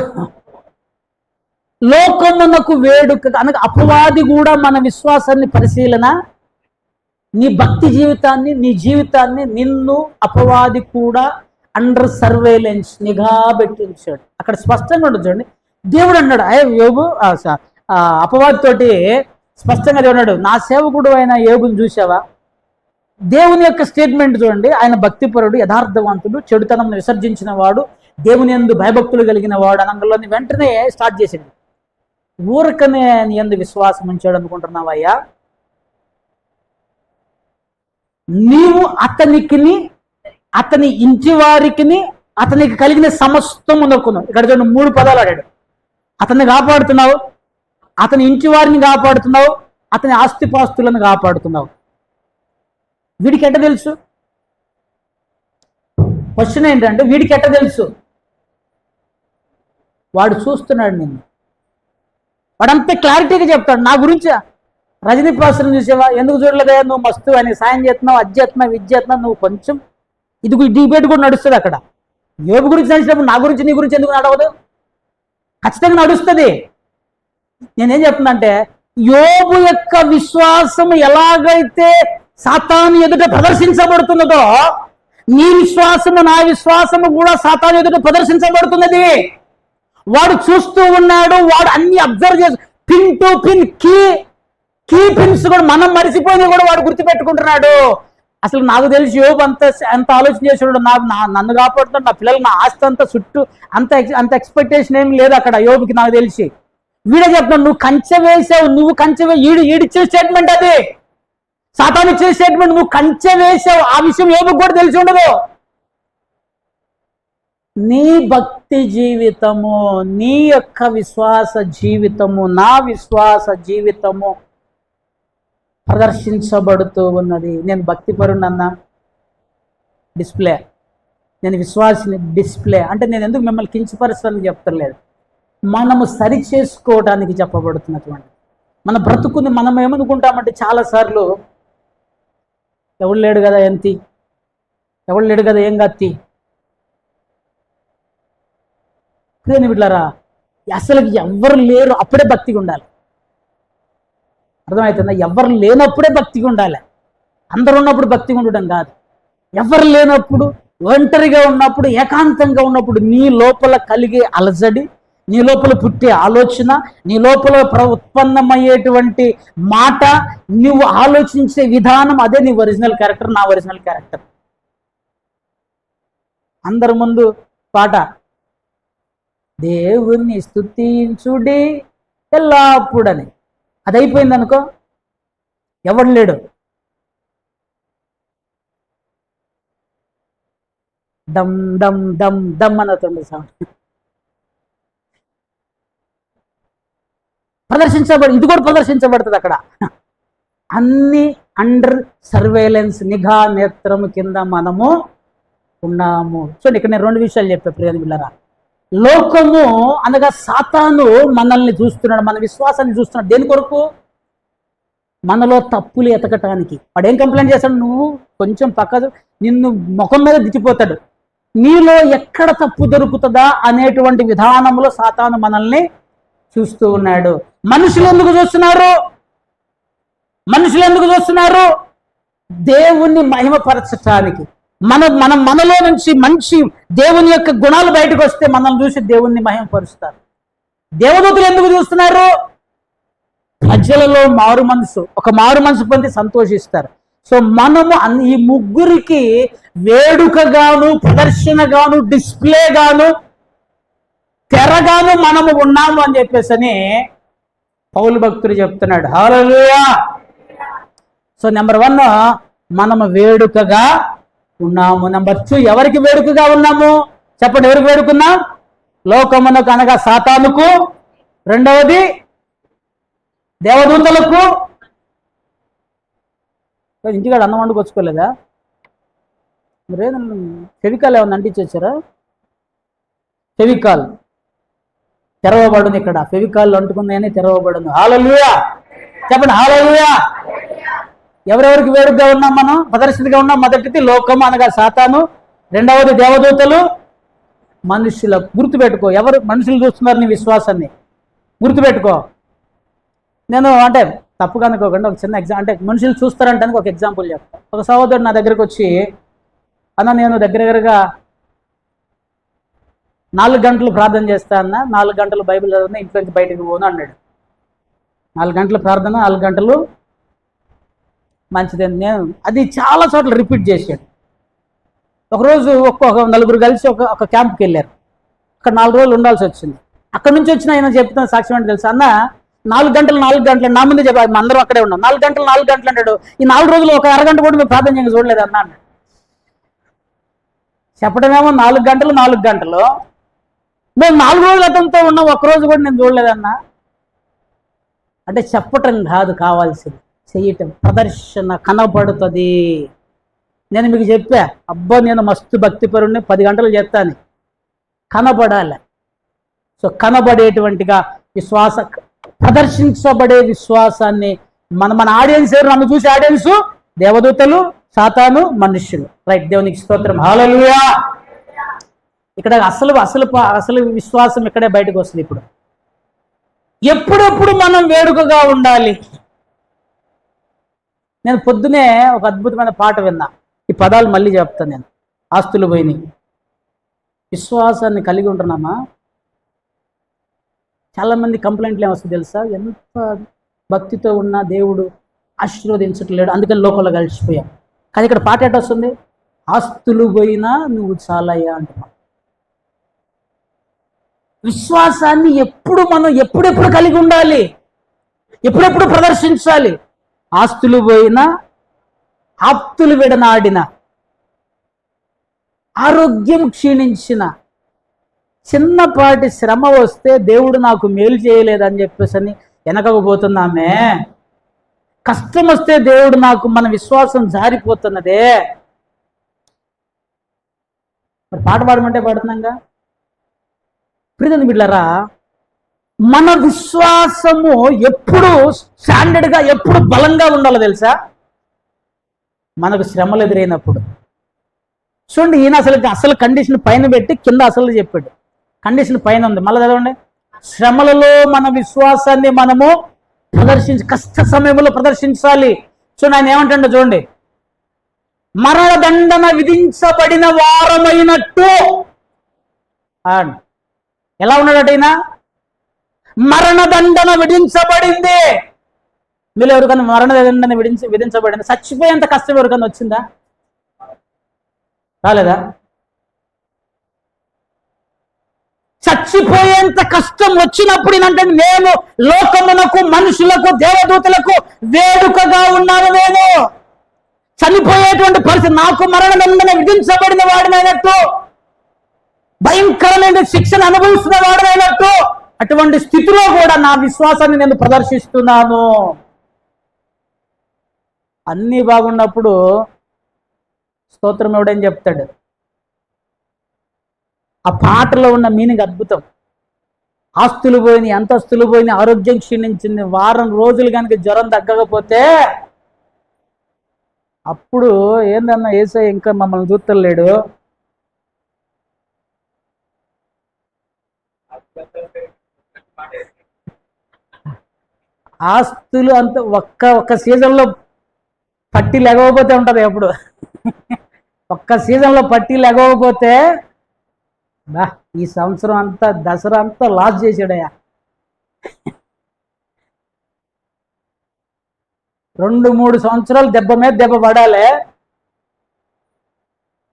లోకమునకు వేడుక అనగా అపవాది కూడా మన విశ్వాసాన్ని పరిశీలన, నీ భక్తి జీవితాన్ని, నీ జీవితాన్ని, నిన్ను అపవాది కూడా అండర్ సర్వేలెన్స్, నిఘా పెట్టించాడు. అక్కడ స్పష్టంగా ఉంటుంది చూడండి. దేవుడు అన్నాడు, యోబు అపవాదితోటి స్పష్టంగా దేవుడు, నా సేవకుడు అయిన యోబుని చూసావా? దేవుని యొక్క స్టేట్మెంట్ చూడండి. ఆయన భక్తిపరుడు, యథార్థవంతుడు, చెడుతనం విసర్జించిన వాడు, దేవుని యందు భయభక్తులు కలిగిన వాడు అనంగంలోని వెంటనే స్టార్ట్ చేసింది. ఊరకనే నీ యందు విశ్వాసం ఉంచాడు అనుకుంటున్నావయ్యా? నీవు అతనికిని, అతని ఇంటి వారికిని, అతనికి కలిగిన సమస్తమునకును. ఇక్కడ చూడండి 3 పదాలు ఆడాడు. అతన్ని కాపాడుతున్నావు, అతని ఇంటి వారిని కాపాడుతున్నావు, అతని ఆస్తిపాస్తులను కాపాడుతున్నావు. వీడికి ఎట్ట తెలుసు? క్వశ్చన్ ఏంటంటే, వీడికి ఎట్ట తెలుసు? వాడు చూస్తున్నాడు నిన్ను. వాడంతా క్లారిటీగా చెప్తాడు. నా గురించి రజనీ పాస్టర్ని చూసేవా? ఎందుకు చూడలేదా? నువ్వు మస్తు అని సాయం చేస్తున్నావు, అది చేస్తున్నావు, ఇది చేస్తున్నావు, నువ్వు కొంచెం ఇది డిబేట్ కూడా నడుస్తుంది అక్కడ. యోబు గురించి నడిచినప్పుడు నా గురించి, నీ గురించి ఎందుకు నడవదు? ఖచ్చితంగా నడుస్తుంది. నేనేం చెప్తున్నా అంటే, యోబు యొక్క విశ్వాసం ఎలాగైతే సాతాను ఎదుట ప్రదర్శించబడుతున్నదో, నీ విశ్వాసము, నా విశ్వాసము కూడా సాతాను ఎదుట ప్రదర్శించబడుతున్నది. వాడు చూస్తూ ఉన్నాడు, వాడు అన్ని అబ్జర్వ్ చేసి, pin to pin, key pins కూడా మనం మరిచిపోయినా కూడా వాడు గుర్తుపెట్టుకుంటున్నాడు. అసలు నాకు తెలిసి యోబు అంత ఆలోచన చేసాడు, నన్ను కాపాడుతాడు, నా పిల్లలు, నా ఆస్తి అంతా చుట్టూ అంత ఎక్స్పెక్టేషన్ ఏమి లేదు అక్కడ యోబుకి. నాకు తెలిసి వీడే చెప్తాడు, నువ్వు కంచె వేసావు, నువ్వు కంచె ఈడిచ్చే స్టేట్మెంట్ అది, సాతాను ఇచ్చే స్టేట్మెంట్. నువ్వు కంచె వేసావు, ఆ విషయం యోబుకు కూడా తెలిసి ఉండదు. నీ భక్తి జీవితము, నీ యొక్క విశ్వాస జీవితము, నా విశ్వాస జీవితము ప్రదర్శించబడుతూ ఉన్నది. నేను భక్తిపరునన్నా డిస్ప్లే, నేను విశ్వాసిని డిస్ప్లే. అంటే నేను ఎందుకు మిమ్మల్ని కించపరచాలని చెప్తలేదు, మనము సరి చేసుకోవడానికి చెప్పబడుతున్నటువంటి మన బ్రతుకుని మనం ఏమనుకుంటామంటే చాలాసార్లు ఎవడు లేడు కదా ఎంతి, ఎవడు లేడు కదా ఏం గత్తి. బిడ్డలారా, అసలు ఎవరు లేరు అప్పుడే భక్తిగా ఉండాలి. అర్థమవుతుందా? ఎవరు లేనప్పుడే భక్తిగా ఉండాలి. అందరు ఉన్నప్పుడు భక్తిగా ఉండడం కాదు. ఎవరు లేనప్పుడు, ఒంటరిగా ఉన్నప్పుడు, ఏకాంతంగా ఉన్నప్పుడు నీ లోపల కలిగే అలజడి, నీ లోపల పుట్టే ఆలోచన, నీ లోపల ఉత్పన్నమయ్యేటువంటి మాట, నువ్వు ఆలోచించే విధానం, అదే నీ ఒరిజినల్ క్యారెక్టర్, నా ఒరిజినల్ క్యారెక్టర్. అందరి ముందు పాట, దేవుణ్ణి స్తుతించుడి ఎల్లప్పుడని, అది అయిపోయింది అనుకో, ఎవడు లేడు. దమ్ దమ్ దమ్ దమ్ అనవుతుంది సౌండ్. ఇది కూడా ప్రదర్శించబడుతుంది అక్కడ. అన్ని అండర్ సర్వేలెన్స్, నిఘా నేత్రము కింద మనము ఉన్నాము. చూడండి, ఇక్కడ నేను 2 విషయాలు చెప్పా ప్రియని బిళ్ళరా. లోకము అనగా సాతాను మనల్ని చూస్తున్నాడు, మన విశ్వాసాన్ని చూస్తున్నాడు. దేని కొరకు? మనలో తప్పులు ఎతకటానికి. వాడు ఏం కంప్లైంట్ చేస్తాడు? నువ్వు కొంచెం పక్కదు, నిన్ను ముఖం మీద దిచ్చిపోతాడు. నీలో ఎక్కడ తప్పు దొరుకుతుందా అనేటువంటి విధానంలో సాతాను మనల్ని చూస్తూ ఉన్నాడు. మనుషులు ఎందుకు చూస్తున్నారు? దేవుణ్ణి మహిమపరచటానికి. మనలో నుంచి మంచి దేవుని యొక్క గుణాలు బయటకు వస్తే మనల్ని చూసి దేవుణ్ణి మహిమపరుస్తారు. దేవదూతలు ఎందుకు చూస్తున్నారు? ప్రజలలో ఒక మారు మనసు పొంది సంతోషిస్తారు. సో మనము ఈ ముగ్గురికి వేడుకగాను, ప్రదర్శనగాను, డిస్ప్లేగాను, తెరగాను మనము ఉన్నాము అని చెప్పేసి పౌలు భక్తుడు చెప్తున్నాడు. హల్లెలూయా. సో నెంబర్ 1 మనము వేడుకగా ఉన్నాము. నెంబర్ 2 ఎవరికి వేడుకగా ఉన్నాము? చెప్పండి, ఎవరికి వేడుకున్నాం? లోకమునకు అనగా సాతానుకు, రెండవది దేవదూతలకు. ఇంటికాడ అన్నం వండుకొచ్చుకోలేదా? మరేదన్నా ఫెవికాల్ ఏమన్నా అంటించొచ్చారా? ఫెవికాల్ తెరవబడును. ఇక్కడ ఫెవికాల్ అంటుకున్నాయని తెరవబడును. హల్లెలూయా. చెప్పండి హల్లెలూయా. ఎవరెవరికి వేడుకగా ఉన్నాం? మనం ప్రదర్శనగా ఉన్నాం. మొదటిది లోకము అనగా సాతాను, రెండవది దేవదూతలు, మనుషులకు. గుర్తుపెట్టుకో, ఎవరు మనుషులు చూస్తున్నారు నీ విశ్వాసాన్ని, గుర్తుపెట్టుకో. నేను అంటే తప్పుగా అనుకోకుండా ఒక చిన్న అంటే మనుషులు చూస్తారంటానికి ఒక ఎగ్జాంపుల్ చెప్తాను. ఒక సహోదరుడు నా దగ్గరకు వచ్చి, అన్న నేను దగ్గరగా 4 గంటలు ప్రార్థన చేస్తా అన్న, 4 గంటలు బైబిల్ చదివినా ఇంట్లో నుంచి బయటకు పోను అన్నాడు. 4 గంటలు ప్రార్థన, 4 గంటలు మంచిది. నేను అది చాలా చోట్ల రిపీట్ చేశాడు. ఒకరోజు ఒక్కొక్క 4 కలిసి ఒక క్యాంప్కి వెళ్ళారు. అక్కడ 4 రోజులు ఉండాల్సి వచ్చింది. అక్కడ నుంచి వచ్చిన ఆయన చెప్తున్న సాక్ష్యం అంటే తెలుసు, అన్న 4 గంటలు నా ముందే చెప్పాలి, అందరం అక్కడే ఉన్నాం. 4 గంటలు అన్నాడు. ఈ 4 రోజులు ఒక అరగంట కూడా మేము ప్రార్థన చేయక చూడలేదు అన్న అన్నాడు. చెప్పడమేమో 4 గంటలు మేము 4 రోజులు అతనితో ఉన్నాం, ఒక్కరోజు కూడా నేను చూడలేదన్నా. అంటే చెప్పటం కాదు కావాల్సింది, చెయ్యటం. ప్రదర్శన కనబడుతుంది. నేను మీకు చెప్పా, అబ్బా నేను మస్తు భక్తిపరుణ్ణి, 10 గంటలు చేస్తాను, కనబడాలి. సో కనబడేటువంటిగా ప్రదర్శించబడే విశ్వాసాన్ని మన ఆడియన్స్ ఎవరు? నన్ను చూసే ఆడియన్స్ దేవదూతలు, సాతాను, మనుష్యులు. రైట్, దేవునికి స్తోత్రం. హల్లెలూయా. ఇక్కడ అసలు విశ్వాసం ఇక్కడే బయటకు వస్తుంది. ఇప్పుడు ఎప్పుడెప్పుడు మనం వేడుకగా ఉండాలి. నేను పొద్దునే ఒక అద్భుతమైన పాట విన్నా. ఈ పదాలు మళ్ళీ చెప్తాను నేను. ఆస్తులు పోయినాయి. విశ్వాసాన్ని కలిగి ఉంటున్నామా? చాలామంది కంప్లైంట్లు ఏమొస్తుంది తెలుసా? ఎంత భక్తితో ఉన్నా దేవుడు ఆశీర్వదించట్లేడు, అందుకని లోకంలో కలిసిపోయాం. కానీ ఇక్కడ పాట ఎట్ట వస్తుంది? ఆస్తులు పోయినా నువ్వు చాలయ్యా అంటున్నావు. విశ్వాసాన్ని ఎప్పుడెప్పుడు కలిగి ఉండాలి, ఎప్పుడెప్పుడు ప్రదర్శించాలి. ఆస్తులు పోయినా, ఆప్తులు విడనాడిన, ఆరోగ్యం క్షీణించిన, చిన్నపాటి శ్రమ వస్తే దేవుడు నాకు మేలు చేయలేదని చెప్పేసి అని వెనకపోతున్నామే. కష్టం వస్తే దేవుడు నాకు, మన విశ్వాసం జారిపోతున్నదే. మరి పాట పాడమంటే పాడుతున్నాగా. ప్రియమైన బిడ్డలారా, మన విశ్వాసము ఎప్పుడు స్టాండర్డ్గా, ఎప్పుడు బలంగా ఉండాలో తెలుసా? మనకు శ్రమలు ఎదురైనప్పుడు. చూడండి, ఈయన అసలు కండిషన్ పైన పెట్టి కింద అసలు చెప్పాడు. కండిషన్ పైన ఉంది, మళ్ళీ చదవండి. శ్రమలలో మన విశ్వాసాన్ని మనము కష్ట సమయంలో ప్రదర్శించాలి. చూడండి, ఆయన ఏమంటాడో చూడండి. మరణదండన విధించబడిన వారమైనట్టు. ఎలా ఉన్నాడట ఈయన? మరణదండన విధించబడింది. మీరు ఎవరికన్నా మరణదండన విధించబడింది? చచ్చిపోయేంత కష్టం ఎవరికన్నా వచ్చిందా? రాలేదా? చచ్చిపోయేంత కష్టం వచ్చినప్పుడు ఏంటంటే, నేను లోకమునకు, మనుషులకు, దేవదూతలకు వేడుకగా ఉన్నాను. నేను చనిపోయేటువంటి పరిస్థితి, నాకు మరణదండన విధించబడిన వాడినైనట్టు, భయంకరమైన శిక్షను అనుభవిస్తున్న వాడినైనట్టు, అటువంటి స్థితిలో కూడా నా విశ్వాసాన్ని నేను ప్రదర్శిస్తున్నాను. అన్నీ బాగున్నప్పుడు స్తోత్రం ఎవడని చెప్తాడు. ఆ పాటలో ఉన్న మీనింగ్ అద్భుతం. ఆస్తులు పోయినాయి, అంతస్తులు పోయినాయి, ఆరోగ్యం క్షీణించింది, వారం రోజులు కనుక జ్వరం తగ్గకపోతే అప్పుడు ఏందన్నా యేసయ్య ఇంకా మమ్మల్ని చూస్తలేడు. ఆస్తులు అంత ఒక్క సీజన్లో పట్టి లెగవకపోతే ఉంటుంది. ఎప్పుడు ఒక్క సీజన్లో పట్టి లెగవకపోతే, బా ఈ సంవత్సరం అంతా, దసరా అంతా లాస్ చేసాడయ్యా. 2-3 సంవత్సరాలు దెబ్బ మీద దెబ్బ పడాలి.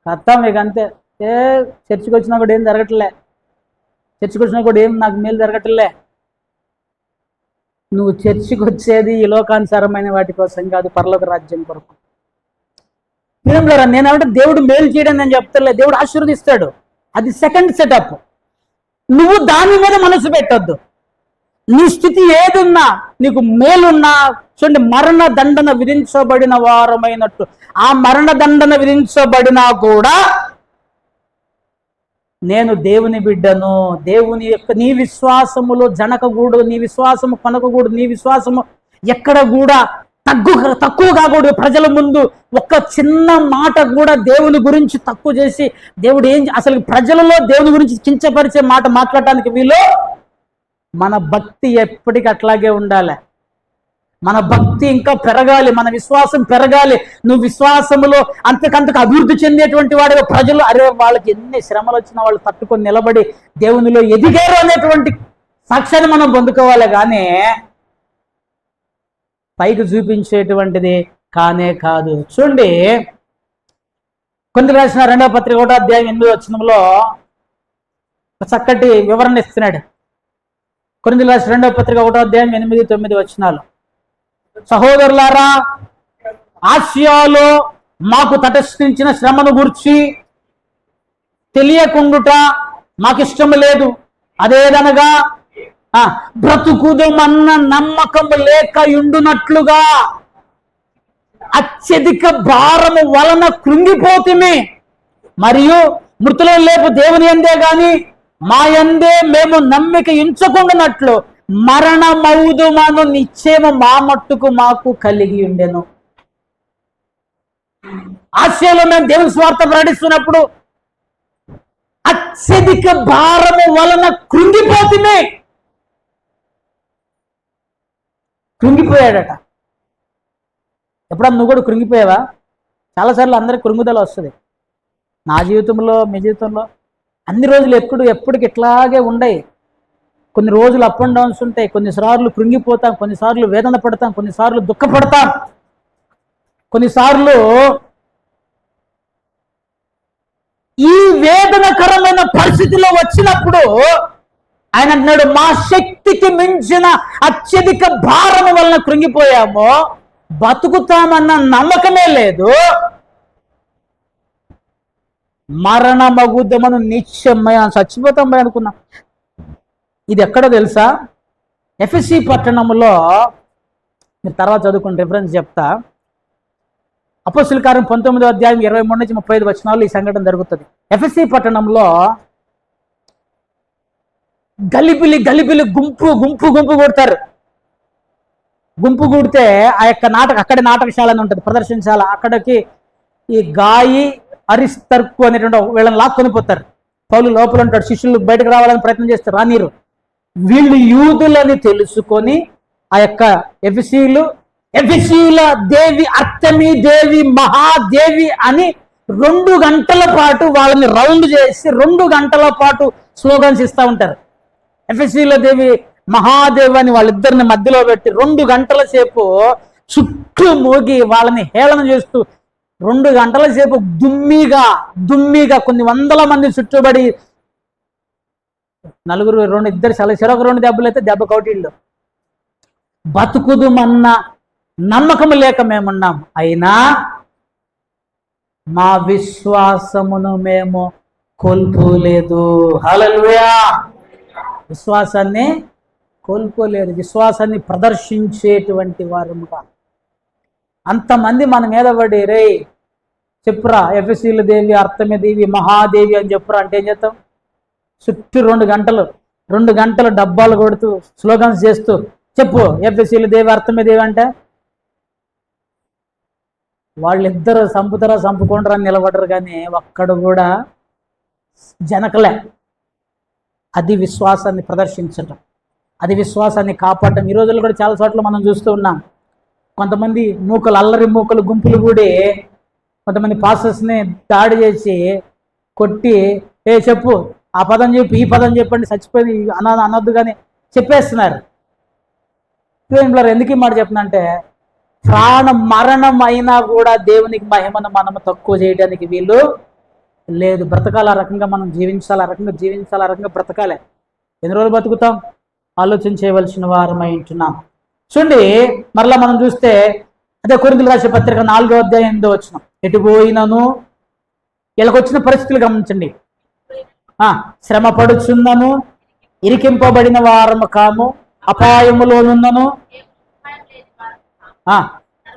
కథ మీకు అంతే. చర్చికి వచ్చినా కూడా ఏం జరగట్లే, చర్చికి వచ్చినా కూడా ఏం నాకు మేలు జరగట్లే. నువ్వు చర్చికి వచ్చేది ఈ లోకానుసారమైన వాటి కోసం కాదు, పరలోక రాజ్యం కొరకు. నేనంటే దేవుడు మేలు చేయడం నేను చెప్తలే, దేవుడు ఆశీర్వదిస్తాడు. అది సెకండ్ సెటప్. నువ్వు దాని మీద మనసు పెట్టొద్దు. నీ స్థితి ఏదున్నా, నీకు మేలున్నా, చూడండి, మరణ దండన విధించబడిన వారమైనట్టు. ఆ మరణ దండన విధించబడినా కూడా నేను దేవుని బిడ్డను. దేవుని యొక్క, నీ విశ్వాసములో జనకకూడదు, నీ విశ్వాసము కొనకకూడదు, నీ విశ్వాసము ఎక్కడ కూడా తక్కువ కాకూడదు. ప్రజల ముందు ఒక్క చిన్న మాట కూడా దేవుని గురించి తక్కువ చేసి, దేవుడు అసలు ప్రజలలో దేవుని గురించి కించపరిచే మాట మాట్లాడటానికి వీలు. మన భక్తి ఎప్పటికీ అట్లాగే ఉండాలి. మన భక్తి ఇంకా పెరగాలి, మన విశ్వాసం పెరగాలి. నువ్వు విశ్వాసములో అంతకంతకు అభివృద్ధి చెందేటువంటి వాడిగా ప్రజలు, అరే వాళ్ళకి ఎన్ని శ్రమలు వచ్చినా వాళ్ళు తట్టుకొని నిలబడి దేవునిలో ఎదిగారు అనేటువంటి సాక్ష్యాన్ని మనం పొందుకోవాలి. కానీ పైకి చూపించేటువంటిది కానే కాదు. చూడండి, కొరింథీయులకు రాసిన 2వ పత్రిక 1వ అధ్యాయం 8వ వచనంలో చక్కటి వివరణ ఇస్తున్నాడు. కొరింథీయులకు రాసిన 2వ పత్రిక 1వ అధ్యాయం 8-9 వచనాలు. సహోదరులారా, ఆసియాలో మాకు తటస్థించిన శ్రమను గురించి తెలియకుండుట మాకిష్టం లేదు. అదేదనగా బ్రతుకుదమన్న నమ్మకం లేక ఉండునట్లుగా అత్యధిక భారము వలన కృంగిపోతిమి. మరియు మృతులను లేపు దేవుని యందే గాని మా యందే మేము నమ్మిక ఉంచకుండానట్లు మరణమౌదుమను నిశ్చయము మా మట్టుకు మాకు కలిగి ఉండెను. ఆసియాలో మేము దేవుని స్వార్థ ప్రకటిస్తున్నప్పుడు అత్యధిక భారము వలన కృంగిపోతిమి. కృంగిపోయాడట. ఎప్పుడన్నా నువ్వు కూడా కృంగిపోయావా? చాలాసార్లు అందరికి కృంగుదల వస్తుంది. నా జీవితంలో, మీ జీవితంలో అన్ని రోజులు ఎప్పటికి ఇట్లాగే ఉండయి. కొన్ని రోజులు అప్ అండ్ డౌన్స్ ఉంటాయి. కొన్నిసార్లు కృంగిపోతాం, కొన్నిసార్లు వేదన పడతాం, కొన్నిసార్లు దుఃఖపడతాం, కొన్నిసార్లు ఈ వేదనకరమైన పరిస్థితిలో వచ్చినప్పుడు ఆయన అంటున్నాడు, మా శక్తికి మించిన అత్యధిక భారము వలన కృంగిపోయామో, బతుకుతామన్న నమ్మకమే లేదు. మరణమగుద్దమను నిశ్చయమై చచ్చిపోతాం భయ అనుకున్నా. ఇది ఎక్కడో తెలుసా? ఎఫెసీ పట్టణంలో, మీరు తర్వాత చదువుకుని రిఫరెన్స్ చెప్తా. అపోస్తలుల కార్యం 19వ అధ్యాయం 23 నుంచి 35 వచనాలు ఈ సంఘటన జరుగుతుంది. ఎఫెసీ పట్టణంలో గలిబిలి గుంపు కొడతారు. గుంపు కూడితే ఆ యొక్క అక్కడే నాటకశాల అని ఉంటుంది, ప్రదర్శనశాల. అక్కడికి ఈ గాయి అరిస్తర్కు అనేటువంటి వీళ్ళని లాక్కొని పోతారు. పౌలు లోపల ఉంటాడు, శిష్యులు బయటకు రావాలని ప్రయత్నం చేస్తారు, రానీరు. వీళ్ళు యూదులని తెలుసుకొని ఆ యొక్క ఎఫెసీయుల దేవి అర్తమీ దేవి మహాదేవి అని 2 గంటల పాటు వాళ్ళని రౌండ్ చేసి 2 గంటల పాటు స్లోగన్స్ ఇస్తూ ఉంటారు. ఎఫెసీయుల దేవి మహాదేవి అని వాళ్ళిద్దరిని మధ్యలో పెట్టి 2 గంటల సేపు చుట్టూ మోగి వాళ్ళని హేళన చేస్తూ 2 గంటల సేపు దుమ్మిగా కొన్ని వందల మంది చుట్టుబడి, నలుగురు ఇద్దరు చెరొక 2 దెబ్బలు అయితే దెబ్బ కౌటిళ్ళు. బతుకుదుమన్న నమ్మకం లేక మేమున్నాం, అయినా మా విశ్వాసమును మేము కోల్పోలేదు. హల్లెలూయా! విశ్వాసాన్ని కోల్పోలేదు. విశ్వాసాన్ని ప్రదర్శించేటువంటి వారముగా అంతమంది మన మీద పడి, రే చెప్పురా ఎఫెసీల దేవి అర్తమే దేవి మహాదేవి అని చెప్పురా అంటే ఏం చేస్తాం? చుట్టూ 2 గంటలు డబ్బాలు కొడుతూ స్లోగన్స్ చేస్తూ చెప్పు ఎఫెసీల దేవి అర్తమే దేవి అంటే వాళ్ళిద్దరు చంపుకుంటారా అని నిలబడరు, కానీ ఒక్కడు కూడా జనకలే. అది విశ్వాసాన్ని ప్రదర్శించటం, అది విశ్వాసాన్ని కాపాడటం. ఈ రోజుల్లో కూడా చాలా చోట్ల మనం చూస్తూ ఉన్నాం. కొంతమంది అల్లరి మూకలు గుంపులు కూడి కొంతమంది పాస్టర్స్ని దాడి చేసి కొట్టి, చెప్పు ఆ పదం చెప్పి ఈ పదం చెప్పండి, చచ్చిపోయి అనొద్దు కానీ చెప్పేస్తున్నారు. ఎందుకు ఈ మాట చెప్తున్నంటే, మరణం అయినా కూడా దేవునికి మహిమను మనము తక్కువ చేయడానికి వీలు లేదు. బ్రతకాల రకంగా మనం జీవించాలి, ఆ రకంగా బ్రతకాలి. ఎన్ని రోజులు బతుకుతాం? ఆలోచన చేయవలసిన వారమై ఉంటున్నాం. చూడండి, మరలా మనం చూస్తే అదే కొరింథీయులకు రాసిన పత్రిక 4వ అధ్యాయం 8వ వచనం. ఎటు పోయినను వీళ్ళకి వచ్చిన పరిస్థితులు గమనించండి. శ్రమ పడుచున్నను, ఇరికింపబడిన వారము కాము, అపాయములోనున్నను,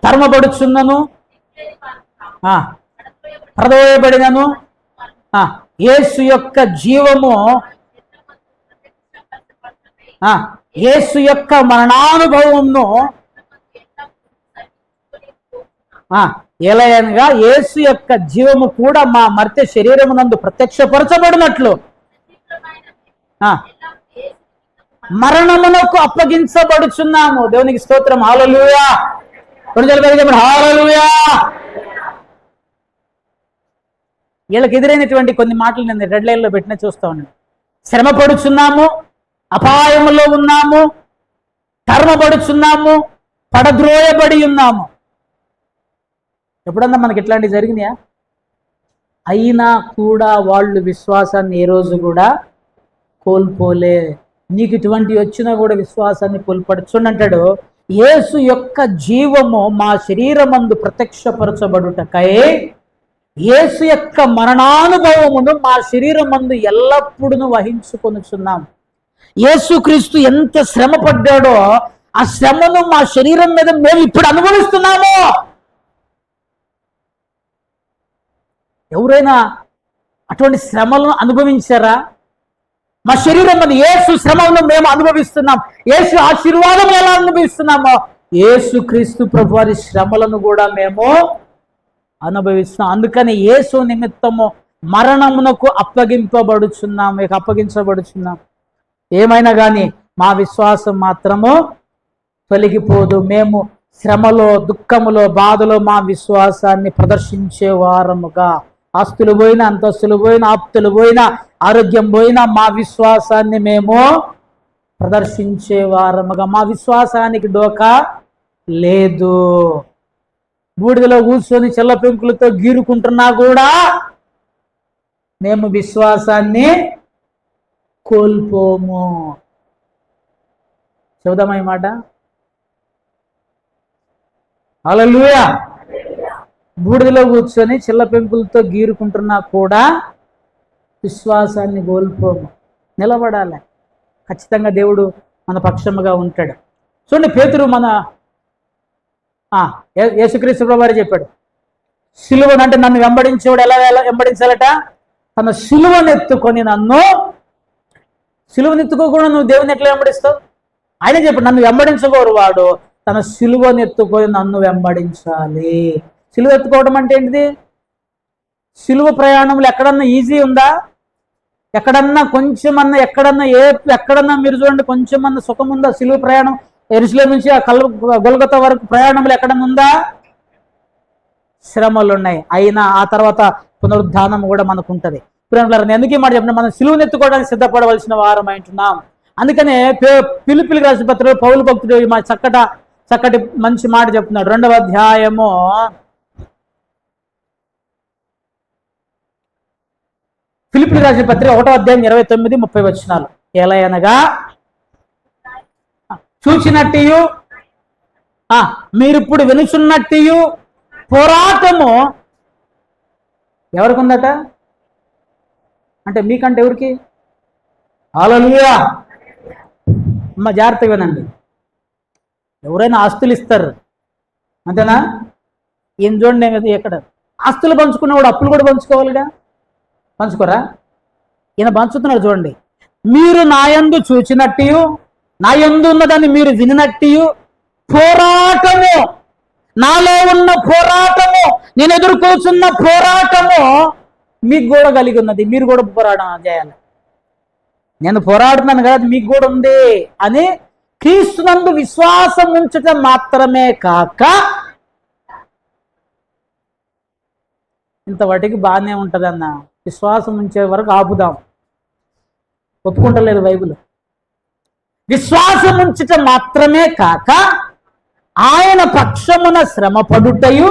తరమబడుచున్నను, ప్రదోయబడినను, యేసు యొక్క జీవము, యేసు యొక్క మరణానుభవమును ఎలయనగా యేసు యొక్క జీవము కూడా మా మర్త్య శరీరమునందు ప్రత్యక్షపరచబడినట్లు మరణమునకు అప్పగించబడుచున్నాము. దేవునికి స్తోత్రం. హల్లెలూయా! హల్లెలూయా! వీళ్ళకి ఎదురైనటువంటి కొన్ని మాటలు నేను రెడ్ లైన్లో పెట్టిన చూస్తా ఉన్నాను. శ్రమ పడుచున్నాము, అపాయములో ఉన్నాము, కర్మపడుచున్నాము, పడద్రోయబడి ఉన్నాము. ఎప్పుడన్నా మనకి ఇట్లాంటివి జరిగినాయా? అయినా కూడా వాళ్ళు విశ్వాసాన్ని ఏ రోజు కూడా కోల్పోలే. నీకు ఇటువంటి వచ్చినా కూడా విశ్వాసాన్ని కోల్పడుచుండి అంటాడు. యేసు యొక్క జీవము మా శరీరమందు ప్రత్యక్షపరచబడుటకై యేసు యొక్క మరణానుభవమును మా శరీరమందు ఎల్లప్పుడూ వహించుకొనుచున్నాం. యేసుక్రీస్తు ఎంత శ్రమ పడ్డాడో ఆ శ్రమను మా శరీరం మీద మేము ఇప్పుడు అనుభవిస్తున్నాము. ఎవరైనా అటువంటి శ్రమలను అనుభవించారా? మా శరీరం మీద యేసు శ్రమలను మేము అనుభవిస్తున్నాం. యేసు ఆశీర్వాదం ఎలా అనుభవిస్తున్నామో యేసుక్రీస్తు ప్రభు వారి శ్రమలను కూడా మేము అనుభవిస్తున్నాం. అందుకని యేసు నిమిత్తము మరణమునకు అప్పగించబడుచున్నాం. ఏమైనా కానీ మా విశ్వాసం మాత్రము తొలగిపోదు. మేము శ్రమలో, దుఃఖములో, బాధలో మా విశ్వాసాన్ని ప్రదర్శించే వారముగా, ఆస్తులు పోయినా, అంతస్తులు పోయినా, ఆప్తులు పోయినా, ఆరోగ్యం పోయినా మా విశ్వాసాన్ని మేము ప్రదర్శించే వారముగా. మా విశ్వాసానికి డోకా లేదు. బూడిదలో కూర్చొని చెల్ల పెంకులతో గీరుకుంటున్నా కూడా మేము విశ్వాసాన్ని కోల్పోము. చెబుదామా ఈ మాట? హల్లెలూయా! బూడిదలో కూర్చొని చిల్ల పెంకులతో గీరుకుంటున్నా కూడా విశ్వాసాన్ని కోల్పోము. నిలబడాలి. ఖచ్చితంగా దేవుడు మన పక్షముగా ఉంటాడు. చూడండి, పేతురు మన యేసుక్రీస్తు ప్రభువు వారు చెప్పాడు, సిలువను అంటే నన్ను వెంబడించేవాడు ఎలా వెంబడించాలట? తన సిలువను ఎత్తుకొని సిలువను ఎత్తుకోకుండా నువ్వు దేవుని ఎట్లా వెంబడిస్తావు? ఆయన చెప్పాడు, నన్ను వెంబడించగోరు వాడు తన సిలువను ఎత్తుకొని నన్ను వెంబడించాలి. సిలువ ఎత్తుకోవడం అంటే ఏంటిది? సిలువ ప్రయాణంలో ఎక్కడన్నా ఈజీ ఉందా? ఎక్కడన్నా కొంచెమన్నా ఎక్కడన్నా మీరు చూడండి, కొంచెమన్నా సుఖం ఉందా? సిలువ ప్రయాణం యెరూషలేము నుంచి ఆ గొల్గొతా వరకు ప్రయాణంలో ఎక్కడన్నా ఉందా? శ్రమలు ఉన్నాయి. అయినా ఆ తర్వాత పునరుద్ధానం కూడా మనకు ఉంటుంది. నేను ఎందుకు ఈ మాట చెప్పిన, మనం సిలువను ఎత్తుకోవడానికి సిద్ధపడవలసిన వారం అంటున్నాం. అందుకనే ఫిలిప్పీయులకు రాసిన పత్రికలో పౌలు భక్తుడు మా చక్కటి మంచి మాట చెప్తున్నాడు. 2వ అధ్యాయము 1వ అధ్యాయం 29-30 వచనాలు. ఎలా అనగా, చూచినట్టు మీరిప్పుడు వినుచున్నట్టు పోరాటము ఎవరికి ఉందట? అంటే మీకంటే ఎవరికి? హల్లెలూయా. అమ్మ జాగ్రత్తగా వినండి. ఎవరైనా ఆస్తులు ఇస్తారు అంతేనా? ఏం చూడండి, ఎక్కడ ఆస్తులు పంచుకున్నవాడు అప్పులు కూడా పంచుకోవాలిగా. పంచుకోరా? ఈయన పంచుతున్నాడు. చూడండి, మీరు నాయందు చూచినట్టు, నా యందు ఉన్నదాన్ని మీరు వినినట్టు పోరాటము, నాలో ఉన్న పోరాటము, నేను ఎదుర్కోచున్న పోరాటము మీకు కూడా కలిగి ఉన్నది. మీరు కూడా పోరాటం చేయాలి. నేను పోరాడుతున్నాను కదా, మీకు కూడా ఉంది అని క్రీస్తునందు విశ్వాసం ఉంచటం మాత్రమే కాక, ఇంతవాటికి బాగానే ఉంటుందన్న విశ్వాసం ఉంచే వరకు ఆపుదాం. ఒప్పుకుంటలేదు బైబిల్. విశ్వాసం ఉంచటం మాత్రమే కాక ఆయన పక్షమున శ్రమపడుటయు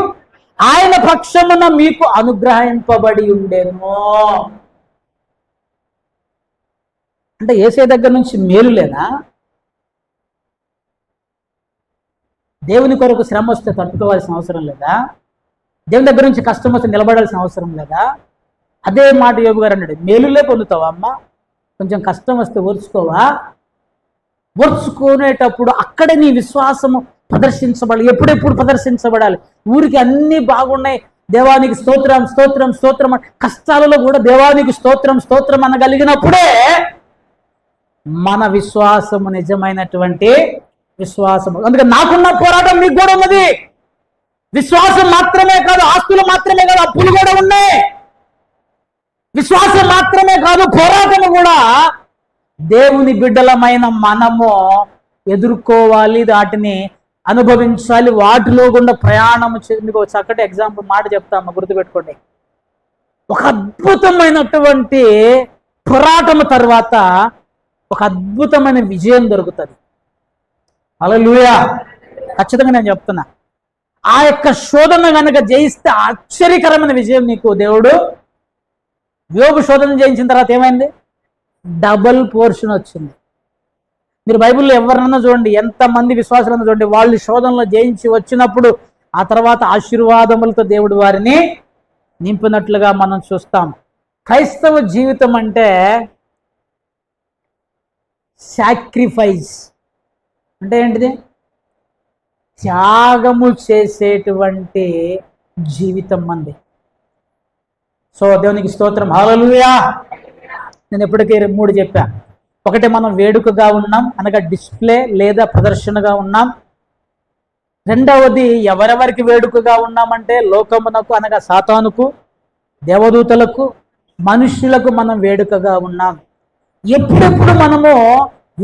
ఆయన పక్షమున మీకు అనుగ్రహింపబడి ఉండేను. అంటే యేసే దగ్గర నుంచి మేలు లేదా? దేవుని కొరకు శ్రమ వస్తే తట్టుకోవాల్సిన అవసరం లేదా? దేవుని దగ్గర నుంచి కష్టం వస్తే నిలబడాల్సిన అవసరం లేదా? అదే మాట యోబు గారు అన్నాడు, మేలులే పొందుతావా అమ్మా, కొంచెం కష్టం వస్తే ఓర్చుకోవా? ఓర్చుకునేటప్పుడు అక్కడే నీ విశ్వాసము ప్రదర్శించబడాలి. ఎప్పుడెప్పుడు ప్రదర్శించబడాలి? ఊరికి అన్నీ బాగున్నాయి, దేవానికి స్తోత్రం స్తోత్రం స్తోత్రం, కష్టాలలో కూడా దేవానికి స్తోత్రం స్తోత్రం అనగలిగినప్పుడే మన విశ్వాసము నిజమైనటువంటి విశ్వాసము. అందుకని నాకున్న పోరాటం మీకు కూడా ఉన్నది. విశ్వాసం మాత్రమే కాదు, ఆస్తులు మాత్రమే కాదు, అప్పులు కూడా ఉన్నాయి. విశ్వాసం మాత్రమే కాదు, పోరాటము కూడా దేవుని బిడ్డలమైన మనము ఎదుర్కోవాలి, వాటిని అనుభవించాలి, వాటిలో గుండా ప్రయాణం. మీకు చక్కటి ఎగ్జాంపుల్ మాట చెప్తాము, గుర్తుపెట్టుకోండి. ఒక అద్భుతమైనటువంటి పోరాటం తర్వాత ఒక అద్భుతమైన విజయం దొరుకుతుంది. హల్లెలూయా. ఖచ్చితంగా నేను చెప్తున్నా, ఆ యొక్క శోధన కనుక జయిస్తే ఆశ్చర్యకరమైన విజయం నీకు దేవుడు. యోబు శోధన జయించిన తర్వాత ఏమైంది? డబుల్ పోర్షన్ వచ్చింది. మీరు బైబిల్లో ఎవరినన్నా చూడండి, ఎంతమంది విశ్వాసాలను చూడండి, వాళ్ళు శోధనలో జయించి వచ్చినప్పుడు ఆ తర్వాత ఆశీర్వాదములతో దేవుడు వారిని నింపినట్లుగా మనం చూస్తాం. క్రైస్తవ జీవితం అంటే సాక్రిఫైస్ అంటే ఏంటిది? త్యాగము చేసేటువంటి జీవితం మంది. సో దేవునికి స్తోత్రం, హల్లెలూయా. నేను ఎప్పటికీ 3 చెప్పా. ఒకటి, మనం వేడుకగా ఉన్నాం అనగా డిస్ప్లే లేదా ప్రదర్శనగా ఉన్నాం. రెండవది, ఎవరెవరికి వేడుకగా ఉన్నామంటే లోకమునకు అనగా సాతానుకు, దేవదూతలకు, మనుష్యులకు మనం వేడుకగా ఉన్నాం. ఎప్పుడెప్పుడు మనము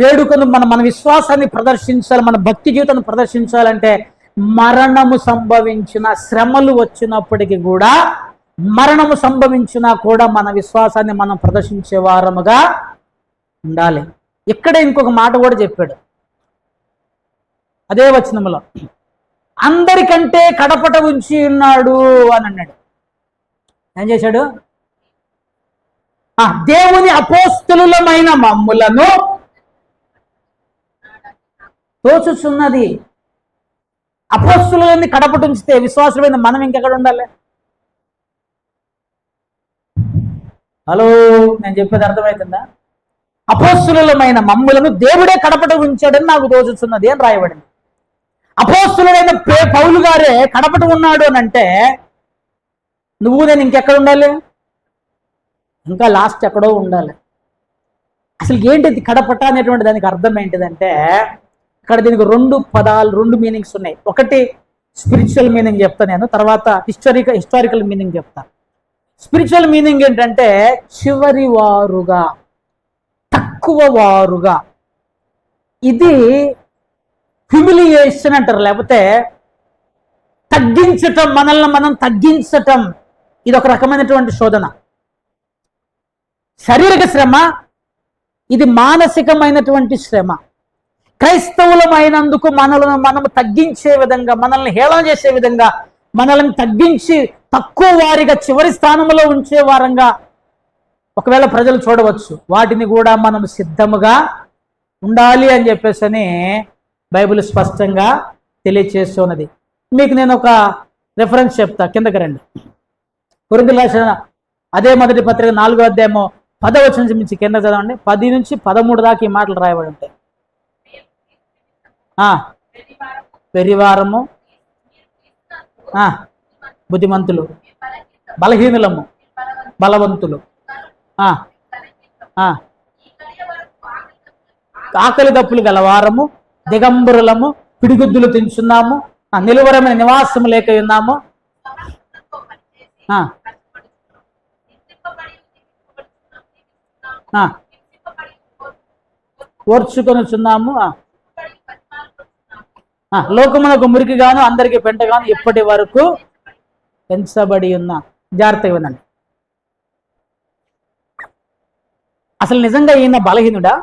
వేడుకను మన విశ్వాసాన్ని ప్రదర్శించాలి, మన భక్తి జీవితాన్ని ప్రదర్శించాలంటే మరణము సంభవించిన, శ్రమలు వచ్చినప్పటికీ కూడా, మరణము సంభవించినా కూడా మన విశ్వాసాన్ని మనం ప్రదర్శించే వారముగా ఉండాలి. ఇక్కడే ఇంకొక మాట కూడా చెప్పాడు అదే వచనంలో, అందరికంటే కడపట ఉంచి ఉన్నాడు అని అన్నాడు. ఏం చేశాడు? దేవుని అపోస్తలులమైన మమ్ములను తోచుచున్నది. అపోస్తులని కడపటి ఉంచితే విశ్వాసమైన మనం ఇంకెక్కడ ఉండాలి? హలో, నేను చెప్పేది అర్థమవుతుందా? అపోస్తులమైన మమ్ములను దేవుడే కడపట ఉంచాడని నాకు తోచుతున్నది అని రాయబడింది. అపోస్తులైన పౌలు గారే కడపట ఉన్నాడు అని అంటే నువ్వు నేను ఇంకెక్కడ ఉండాలి? ఇంకా లాస్ట్ ఎక్కడో ఉండాలి. అసలు ఏంటిది కడపట అనేటువంటి దానికి అర్థం ఏంటిదంటే, ఇక్కడ దీనికి రెండు మీనింగ్స్ ఉన్నాయి. ఒకటి స్పిరిచువల్ మీనింగ్ చెప్తా నేను, తర్వాత హిస్టారికల్ మీనింగ్ చెప్తా. స్పిరిచువల్ మీనింగ్ ఏంటంటే చివరి వారుగా, తక్కువ వారుగా. ఇది హ్యూమిలియేషన్ అంటారు, లేకపోతే తగ్గించటం, మనల్ని మనం తగ్గించటం. ఇది ఒక రకమైనటువంటి శోధన. శారీరక శ్రమ, ఇది మానసికమైనటువంటి శ్రమ. క్రైస్తవులమైనందుకు మనల్ని మనం తగ్గించే విధంగా, మనల్ని హేళన చేసే విధంగా, మనల్ని తగ్గించి తక్కువ వారిగా చివరి స్థానంలో ఉంచే వారంగా ఒకవేళ ప్రజలు చూడవచ్చు. వాటిని కూడా మనం సిద్ధముగా ఉండాలి అని చెప్పేసి బైబిల్ స్పష్టంగా తెలియచేస్తున్నది. మీకు నేను ఒక రెఫరెన్స్ చెప్తా, కిందకి రండి. కొరింథీయులకు రాసిన అదే మొదటి పత్రిక 4వ అధ్యాయము 10వ వచనం నుంచి కింద చదవండి. 10 నుంచి 13 దాకా ఈ మాటలు రాయబడి ఉంటాయి. వెర్రివారము, బుద్ధిమంతులు, బలహీనులము, బలవంతులు, ఆకలి దప్పులు గలవారము, దిగంబరులము, పిడిగుద్దులు తించున్నాము, నిలువరమైన నివాసము లేక ఉన్నాము, ఓర్చుకొనుచున్నాము, లోకమునకు మురికిగాను అందరికీ పెంటగాను ఇప్పటి వరకు పెంచబడి ఉన్నా. జాగ్రత్తగా వినండి. అసలు నిజంగా ఈయన బలహీనుడా?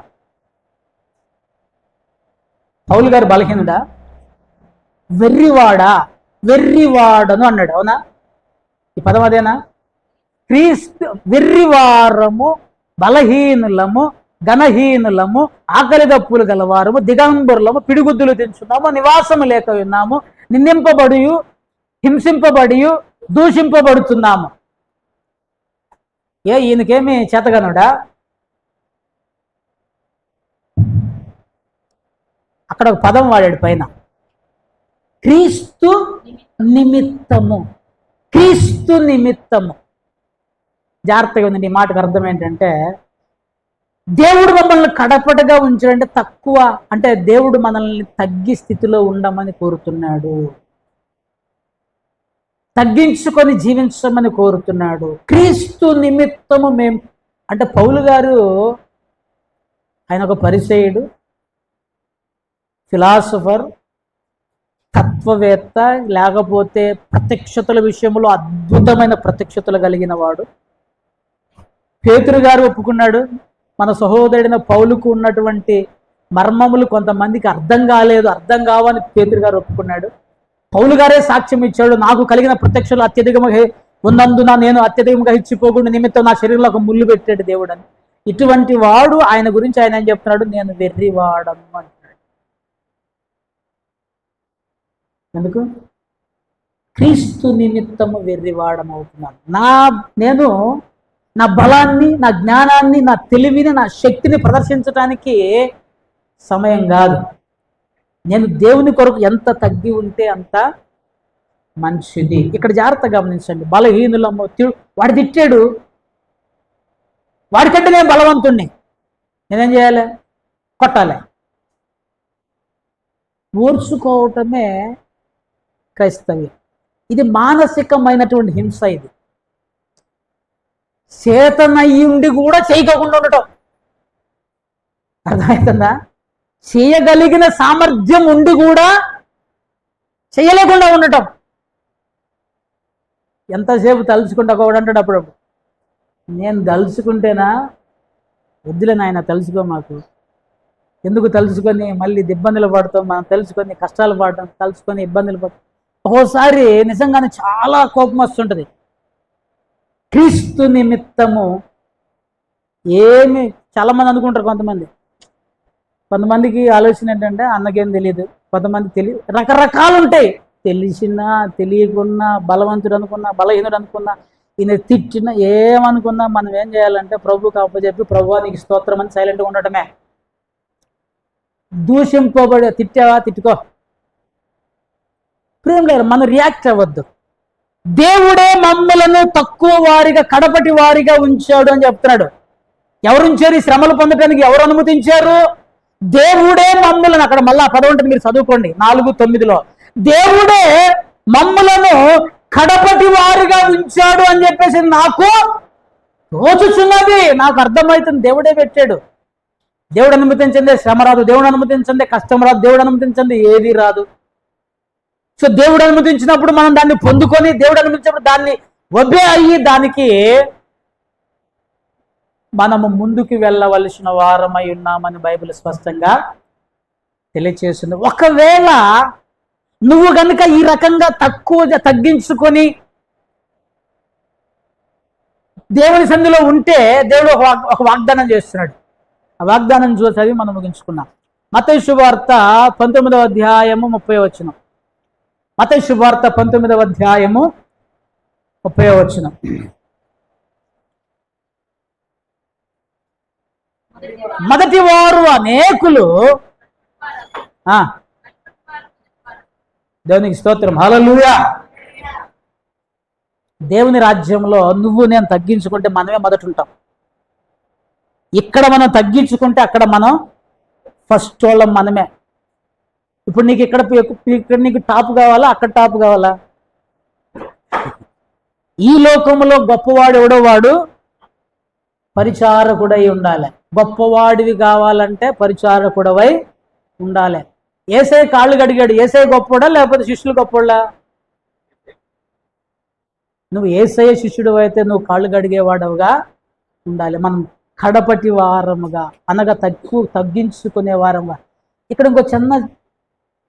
పౌలు గారు బలహీనుడా? వెర్రివాడను అన్నాడు. అవునా? ఈ పదం అదేనా? క్రీస్తు వెర్రివారము, బలహీనులము, ఘనహీనులము, ఆకలి దప్పులు గలవారము, దిగంబరులము, పిడిగుద్దులు తించున్నాము, నివాసము లేక ఉన్నాము, నిందింపబడి, హింసింపబడి, దూషింపబడుతున్నాము. ఈయనకేమి చేతగనుడా? అక్కడ ఒక పదం వాడాడు పైన, క్రీస్తు నిమిత్తము. క్రీస్తు నిమిత్తము. జాగ్రత్తగా ఉందండి. ఈ మాటకు అర్థం ఏంటంటే, దేవుడు మమ్మల్ని కడపటగా ఉంచాడంటే తక్కువ, అంటే దేవుడు మనల్ని తగ్గి స్థితిలో ఉండమని కోరుతున్నాడు, తగ్గించుకొని జీవించమని కోరుతున్నాడు. క్రీస్తు నిమిత్తము మేము అంటే, పౌలు గారు ఆయన ఒక పరిసయ్యుడు, ఫిలాసఫర్, తత్వవేత్త, లేకపోతే ప్రత్యక్షతల విషయంలో అద్భుతమైన ప్రత్యక్షతలు కలిగిన వాడు. పేతురు గారు ఒప్పుకున్నాడు, మన సహోదరుడైన పౌలుకు ఉన్నటువంటి మర్మములు కొంతమందికి అర్థం కావని పేతురు గారు ఒప్పుకున్నాడు. పౌలు గారే సాక్ష్యం ఇచ్చాడు, నాకు కలిగిన ప్రత్యక్షలు అత్యధికంగా ఉన్నందున నేను అత్యధికంగా ఇచ్చిపోకుండా నిమిత్తం నా శరీరంలో ఒక ముళ్ళు పెట్టాడు దేవుడు అని. ఇటువంటి వాడు ఆయన గురించి ఆయన ఏం చెప్తున్నాడు? నేను వెర్రివాడను అంటున్నాడు. ఎందుకు? క్రీస్తు నిమిత్తము వెర్రివాడమవుతున్నాను. నేను నా బలాన్ని, నా జ్ఞానాన్ని, నా తెలివిని, నా శక్తిని ప్రదర్శించడానికి సమయం కాదు. నేను దేవుని కొరకు ఎంత తగ్గి ఉంటే అంత మంచిది. ఇక్కడ జాగ్రత్తగా గమనించండి. బలహీనులము, వాడు తిట్టాడు, వాడికంటే నేను బలవంతుణ్ణి, నేనేం చేయాలి? కొట్టాలి. ఓర్చుకోవటమే క్రైస్తవ్యం. ఇది మానసికమైనటువంటి హింస. ఇది చేతనయ్యుండి కూడా చేయకోకుండా ఉండటం. అర్థమవుతుందా? చేయగలిగిన సామర్థ్యం ఉండి కూడా చేయలేకుండా ఉండటం. ఎంతసేపు తలుచుకుంటా ఒకడు అంటాడు అప్పుడప్పుడు, నేను తలుచుకుంటేనా? వద్దులే నాయన, తలుచుకో, మాకు ఎందుకు తలుచుకొని మళ్ళీ ఇబ్బందులు పడతాం, మనం తలుచుకొని కష్టాలు పడటం, తలుచుకొని ఇబ్బందులు పడటం. ఒక్కోసారి నిజంగానే చాలా కోపం వస్తుంటుంది. క్రీస్తు నిమిత్తము చాలామంది అనుకుంటారు, కొంతమందికి ఆలోచన ఏంటంటే, అన్నకేం తెలియదు, కొంతమంది రకరకాలు ఉంటాయి. తెలిసినా తెలియకున్నా, బలవంతుడు అనుకున్నా బలహీనుడు అనుకున్నా, ఈయన తిట్టినా ఏమనుకున్నా మనం ఏం చేయాలంటే ప్రభువుకి అప్పచెప్పి ప్రభువా నీకు స్తోత్రం అని సైలెంట్గా ఉండటమే. దూషింపబడి తిట్టావా తిట్టుకో, ప్రేమ లేదు, మనం రియాక్ట్ అవ్వద్దు. దేవుడే మమ్మలను తక్కువ వారిగా కడపటి వారిగా ఉంచాడు అని చెప్తున్నాడు. ఎవరు ఉంచారు ఈ శ్రమలు పొందడానికి? ఎవరు అనుమతించారు? దేవుడే మమ్మలను, అక్కడ మళ్ళా పదం ఉంటుంది, మీరు చదువుకోండి 4:9. దేవుడే మమ్మలను కడపటి వారిగా ఉంచాడు అని చెప్పేసి నాకు తోచుచున్నది, నాకు అర్థమవుతుంది. దేవుడే పెట్టాడు. దేవుడు అనుమతించిందే శ్రమ రాదు, దేవుడు అనుమతించిందే కష్టం రాదు, దేవుడు అనుమతించింది ఏది రాదు. సో దేవుడు అనుమతించినప్పుడు మనం దాన్ని పొందుకొని, దేవుడు అనుమతించినప్పుడు దాన్ని ఒబే అయ్యి దానికి మనము ముందుకు వెళ్ళవలసిన వారమై ఉన్నామని బైబిల్ స్పష్టంగా తెలియచేస్తుంది. ఒకవేళ నువ్వు గనుక ఈ రకంగా తగ్గించుకొని దేవుని సన్నిధిలో ఉంటే దేవుడు ఒక వాగ్దానం చేస్తున్నాడు. ఆ వాగ్దానం చూసి మనం ముగించుకున్నాం. మత్తయి శుభవార్త 19వ అధ్యాయము 30వ వచనం. మత్తయి శుభవార్త 19వ అధ్యాయము 30వ వచనం. మొదటి వారు అనేకులు, దేవునికి స్తోత్రం, హల్లెలూయా. దేవుని రాజ్యంలో నువ్వు నేను తగ్గించుకుంటే మనమే మొదట ఉంటాం. ఇక్కడ మనం తగ్గించుకుంటే అక్కడ మనం ఫస్ట్ వాళ్ళం మనమే. ఇప్పుడు నీకు ఇక్కడ నీకు టాప్ కావాలా, అక్కడ టాప్ కావాలా? ఈ లోకంలో గొప్పవాడు ఎవడో వాడు పరిచారకుడై ఉండాలి. గొప్పవాడివి కావాలంటే పరిచారకుడవై ఉండాలి. ఏసై కాళ్ళు గడిగాడు, ఏసై గొప్పవాడా లేకపోతే శిష్యులు గొప్పవాళ్ళా? నువ్వు ఏసై శిష్యుడు అయితే నువ్వు కాళ్ళు గడిగేవాడవుగా ఉండాలి. మనం కడపటి వారముగా అనగా తగ్గించుకునే వారముగా. ఇక్కడ ఇంకో చిన్న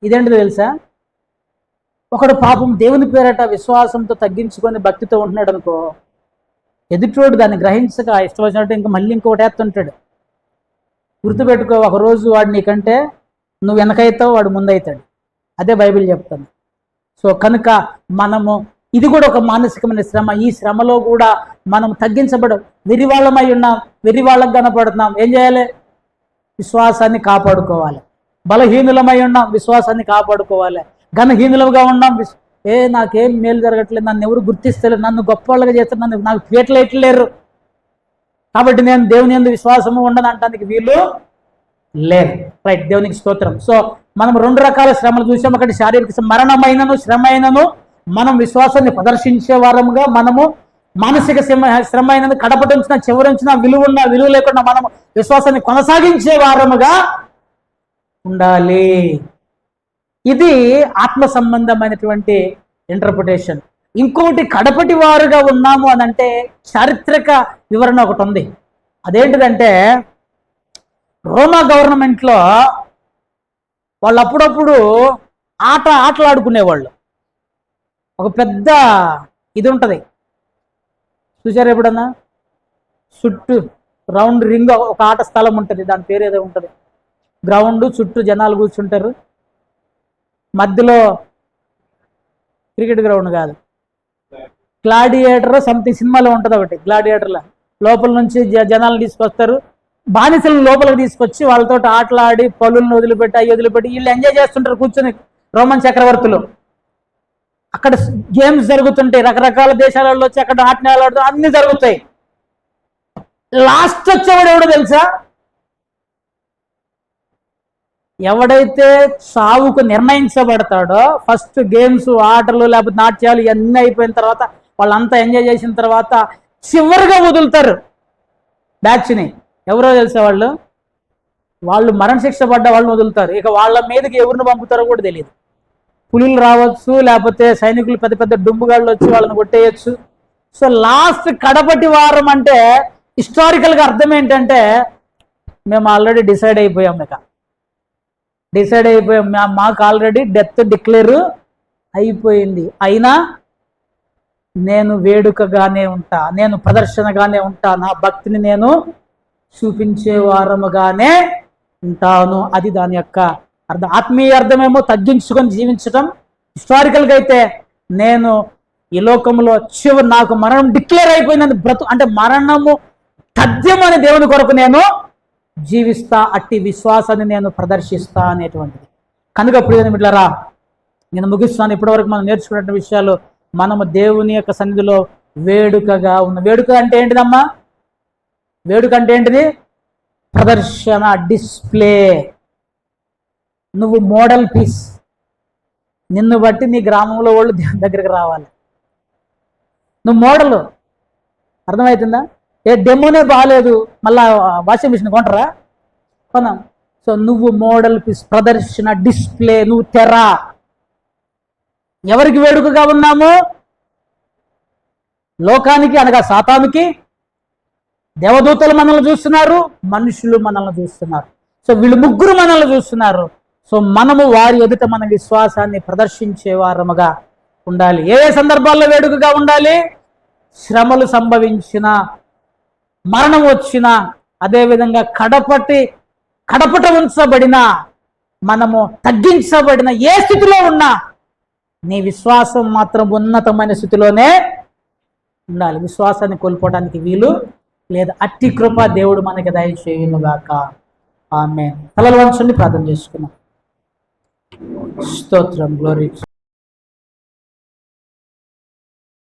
ఇదేంటిదో తెలుసా? ఒకడు పాపం దేవుని పేరట విశ్వాసంతో తగ్గించుకొని భక్తితో ఉంటున్నాడు అనుకో, ఎదుటోడు దాన్ని గ్రహించక ఇష్టం వచ్చినట్టు ఇంకా మళ్ళీ ఇంకొకటి వేస్తుంటాడు. గుర్తుపెట్టుకో, ఒకరోజు వాడు నీకంటే నువ్వు వెనకైతావు, వాడు ముందవుతాడు. అదే బైబిల్ చెప్తాను. సో కనుక మనము ఇది కూడా ఒక మానసికమైన శ్రమ. ఈ శ్రమలో కూడా మనం తగ్గించబడం, వెర్రివాళ్ళమై ఉన్నాం, వెర్రివాళ్ళకు కనపడుతున్నాం. ఏం చేయాలి? విశ్వాసాన్ని కాపాడుకోవాలి. బలహీనులమై ఉన్నాం, విశ్వాసాన్ని కాపాడుకోవాలి. ఘనహీనులుగా ఉన్నాం, నాకేం మేలు జరగట్లేదు, నన్ను ఎవరు గుర్తిస్తలేదు, నన్ను గొప్పవాళ్ళగా చేస్తారు, నాకు పీటలు ఎట్లేరు, కాబట్టి నేను దేవుని యందు విశ్వాసము ఉండను అంటానికి వీళ్ళు లేదు. రైట్, దేవునికి స్తోత్రం. సో మనం 2 రకాల శ్రమలు చూసాం. ఒకటి శారీరక మరణమైనను శ్రమ అయినను మనం విశ్వాసాన్ని ప్రదర్శించే వారముగా, మనము మానసిక శ్రమ అయినను కడపటించిన చివరించిన విలువ లేకుండా మనము విశ్వాసాన్ని కొనసాగించే వారముగా ఉండాలి. ఇది ఆత్మ సంబంధమైనటువంటి ఇంటర్ప్రిటేషన్. ఇంకోటి కడపటి వారుగా ఉన్నాము అని అంటే చారిత్రక వివరణ ఒకటి ఉంది. అదేంటిదంటే రోమా గవర్నమెంట్లో వాళ్ళు అప్పుడప్పుడు ఆటలాడుకునేవాళ్ళు. ఒక పెద్ద ఇది ఉంటుంది, చూసారు ఎప్పుడన్నా? చుట్టూ రౌండ్ రింగ్ ఒక ఆట స్థలం ఉంటుంది, దాని పేరు ఏదో ఉంటుంది. గ్రౌండ్ చుట్టూ జనాలు కూర్చుంటారు, మధ్యలో క్రికెట్ గ్రౌండ్ కాదు, గ్లాడియేటర్ సంథింగ్ సినిమాలో ఉంటుంది ఒకటి. గ్లాడియేటర్లో లోపల నుంచి జనాలను తీసుకొస్తారు, బానిసలను లోపలికి తీసుకొచ్చి వాళ్ళతో ఆటలాడి పలులను వదిలిపెట్టి వీళ్ళు ఎంజాయ్ చేస్తుంటారు కూర్చొని. రోమన్ చక్రవర్తులు అక్కడ గేమ్స్ జరుగుతుంటాయి, రకరకాల దేశాలలో వచ్చి అక్కడ ఆటలు అన్ని జరుగుతాయి. లాస్ట్ వచ్చేవాడు ఎవడో తెలుసా? ఎవడైతే సావుకు నిర్ణయించబడతాడో, ఫస్ట్ గేమ్స్ ఆటలు లేకపోతే నాట్యాలు ఇవన్నీ అయిపోయిన తర్వాత వాళ్ళంతా ఎంజాయ్ చేసిన తర్వాత చివరిగా వదులుతారు బ్యాచ్ని. ఎవరో తెలుసా? వాళ్ళు మరణశిక్ష పడ్డ వాళ్ళని వదులుతారు. ఇక వాళ్ళ మీదకి ఎవరిని పంపుతారో కూడా తెలియదు. పులులు రావచ్చు, లేకపోతే సైనికులు పెద్ద పెద్ద డుంబుగాళ్ళు వచ్చి వాళ్ళని కొట్టేయచ్చు. సో లాస్ట్ కడపటి వారం అంటే హిస్టారికల్గా అర్థం ఏంటంటే మేము ఆల్రెడీ డిసైడ్ అయిపోయాం, మాకు ఆల్రెడీ డెత్ డిక్లేర్ అయిపోయింది. అయినా నేను వేడుకగానే ఉంటా, నేను ప్రదర్శనగానే ఉంటా, నా భక్తిని నేను చూపించే వారముగానే ఉంటాను. అది దాని యొక్క ఆత్మీయ అర్థమేమో తగ్గించుకొని జీవించటం. హిస్టారికల్గా అయితే నేను ఈ లోకంలో నాకు మరణం డిక్లేర్ అయిపోయిందని అంటే మరణము తథ్యం అని దేవుని కొరకు నేను జీవిస్తా, అట్టి విశ్వాసాన్ని నేను ప్రదర్శిస్తా అనేటువంటిది. కనుక ప్రియమైన బిడ్డలారా, నేను ముగిస్తున్నాను. ఇప్పటివరకు మనం నేర్చుకున్న విషయాలు మనము దేవుని యొక్క సన్నిధిలో వేడుకగా ఉన్న. వేడుక అంటే ఏంటిదమ్మా? వేడుక అంటే ఏంటిది? ప్రదర్శన, డిస్ప్లే. నువ్వు మోడల్ పీస్. నిన్ను బట్టి నీ గ్రామంలో వాళ్ళు దేవుని దగ్గరికి రావాలి. నువ్వు మోడల్. అర్థమవుతుందా? డెమోనే బాగాలేదు, మళ్ళా వాషింగ్ మిషన్ కొంటరా? కొనం. సో నువ్వు మోడల్ పీస్, ప్రదర్శన, డిస్ప్లే. నువ్వు తెర. ఎవరికి వేడుకగా ఉన్నాము? లోకానికి, అనగా సాతానుకి. దేవదూతలు మనల్ని చూస్తున్నారు, మనుషులు మనల్ని చూస్తున్నారు. సో వీళ్ళు ముగ్గురు మనల్ని చూస్తున్నారు. సో మనము వారి ఎదుట మన విశ్వాసాన్ని ప్రదర్శించే వారముగా ఉండాలి. ఏ సందర్భాల్లో వేడుకగా ఉండాలి? శ్రమలు సంభవించిన, మరణం వచ్చిన, అదేవిధంగా కడపట ఉంచబడిన, మనము తగ్గించబడిన ఏ స్థితిలో ఉన్నా నీ విశ్వాసం మాత్రం ఉన్నతమైన స్థితిలోనే ఉండాలి. విశ్వాసాన్ని కోల్పోవడానికి వీలు లేదు. అట్టి కృప దేవుడు మనకి దయచేయునుగాక. ఆమేన్. తలలు వంచండి, ప్రార్థన చేసుకున్నాం. స్తోత్రం, గ్లోరీ.